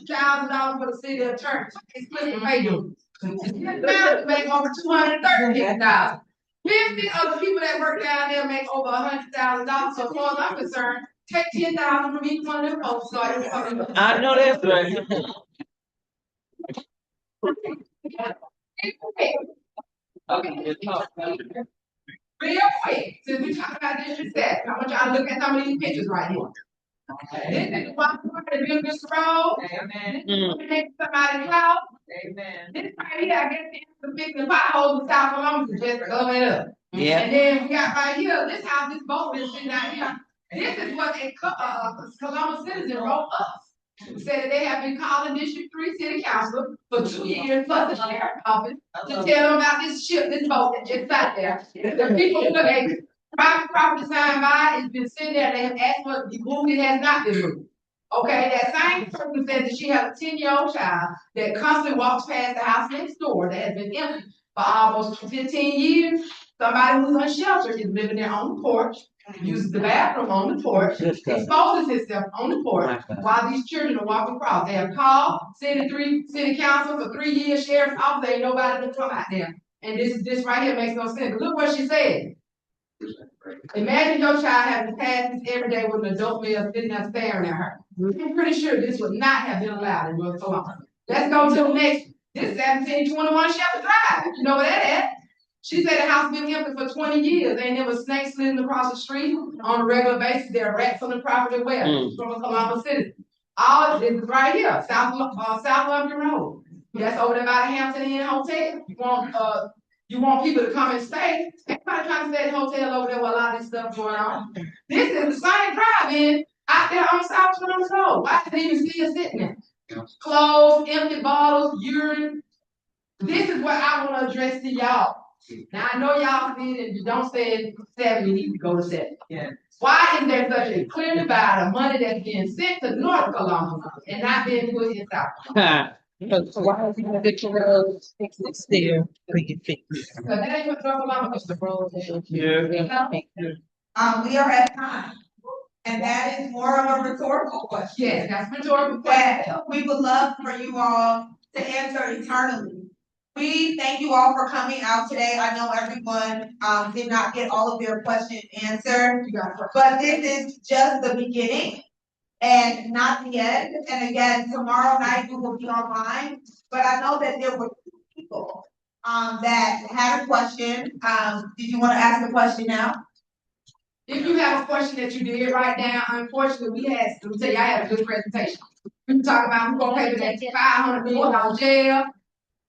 $192,000 for the city attorney. It's split the pay dues. His manager make over $230,000. 50 of the people that work down there make over $100,000. So as far as I'm concerned, take 10,000 from each one of them folks. I know that's right. Okay. Real quick, since we talk about district set, I want y'all to look at some of these pictures right here. This is the one that built this road. Amen. This is to make somebody's house. Amen. This right here, I guess it's fixing the potholes in South Columbus just going up. Yeah. And then we got right here, this house, this boat is sitting out here. This is what a Columbus citizen wrote us. Said that they have been calling District 3 City Council for 2 years plus the sheriff's office to tell them about this ship, this boat that just sat there. The people who they private property signed by, it's been sitting there, they have asked for it to be moved, it has not been moved. Okay, that same person said that she has a 10-year-old child that constantly walks past the house next door that has been empty for almost 15 years. Somebody who's unsheltered is living there on the porch, uses the bathroom on the porch, exposes himself on the porch while these children are walking across. They have called city council for 3 years, sheriff's office, ain't nobody to come out there. And this right here makes no sense. But look what she said. Imagine your child having to pass this every day with an adult male sitting there staring at her. I'm pretty sure this would not have been allowed in North Carolina. Let's go to the next. This is 1721 Shepherd Drive. You know where that at? She said the house been empty for 20 years. Ain't never snakes slitting across the street on a regular basis. There are rats on the property well from a Columbus citizen. All this is right here, South London Road. That's over there by the Hampton Inn Hotel. You want people to come and stay. Everybody trying to stay at the hotel over there with a lot of this stuff going on. This is the same drive-in out there on South Columbus Road. Why is it even still sitting there? Clothes, empty bottles, urine. This is what I want to address to y'all. Now I know y'all see it, and you don't say 7, you need to go to 7. Yeah. Why is there such a clear divide of money that's being sent to North Columbus and not being put in South? Because why is it that your roads fix it there, we can fix it? Because that ain't what North Columbus is the road. We are at time. And that is more of a rhetorical question. Yes, that's rhetorical question. That we would love for you all to answer eternally. We thank you all for coming out today. I know everyone did not get all of their questions answered, but this is just the beginning and not the end. And again, tomorrow night we will be online. But I know that there were people that had a question. Did you want to ask a question now? If you have a question that you did write down, unfortunately, I had a good presentation. We were talking about who's gonna pay for that $500 million jail.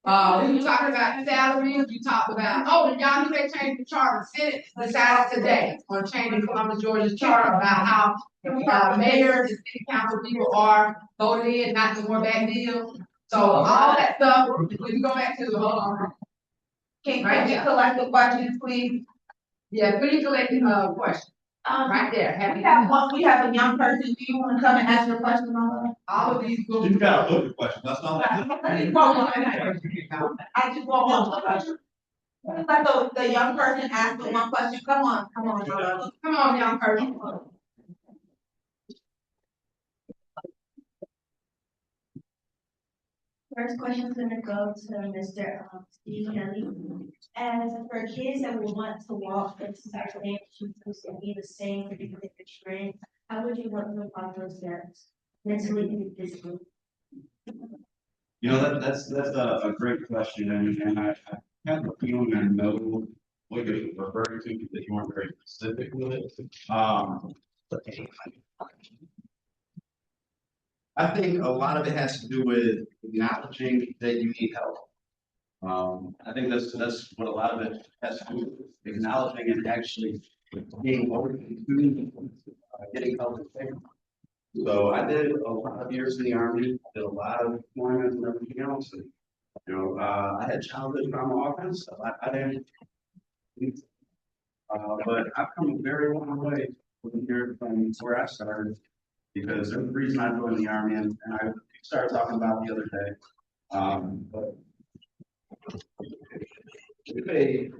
We were talking about salaries. You talked about, and y'all knew they changed the charter. Senate decided today on changing Columbus, Georgia's charter about how mayors and city council people are voted in, not the more back deal. So all that stuff, we go back to the Can you collect the questions, please? Yeah, please collect the question. Right there. We have a young person. Do you want to come and ask your question on that? All of these. You got a look question. That's not. I just want one question. Let the young person ask the one question. Come on, young person. First question is gonna go to Mr. Steve Kelly. As for kids that will want to walk into special institutions and be the same for different trends, how would you want to follow those steps mentally and physically? You know, that's a great question, and I have a feeling I know what you're referring to, that you weren't very specific with it. I think a lot of it has to do with acknowledging that you need help. I think that's what a lot of it has to do with, acknowledging and actually being open to getting help and care. So I did a lot of years in the Army, did a lot of deployments and everything else. And I had childhood trauma offense, so I didn't. But I've come a very long way from here, from where I started, because there's a reason I joined the Army, and I started talking about the other day. But with a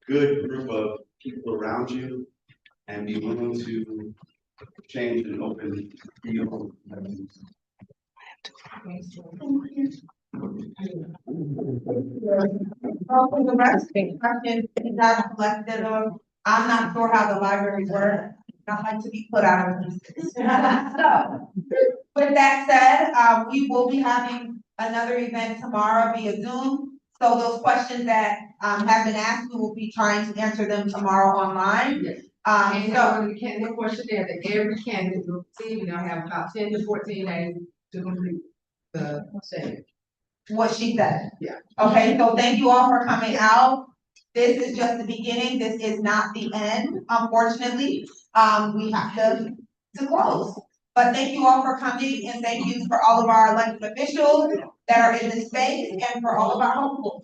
good group of people around you and be willing to change and open field. For the rest of the questions that I've collected of, I'm not sure how the library works. I like to be put out of business. So, with that said, we will be having another event tomorrow via Zoom. So those questions that have been asked, we will be trying to answer them tomorrow online. And So so the candidate questionnaire that every candidate will receive, you know, have about 10 to 14 days to complete the same. what she said. Yeah. Okay, so thank you all for coming out. This is just the beginning. This is not the end, unfortunately. We have to close. But thank you all for coming, and thank you for all of our elected officials that are in this space and for all of our hopefuls.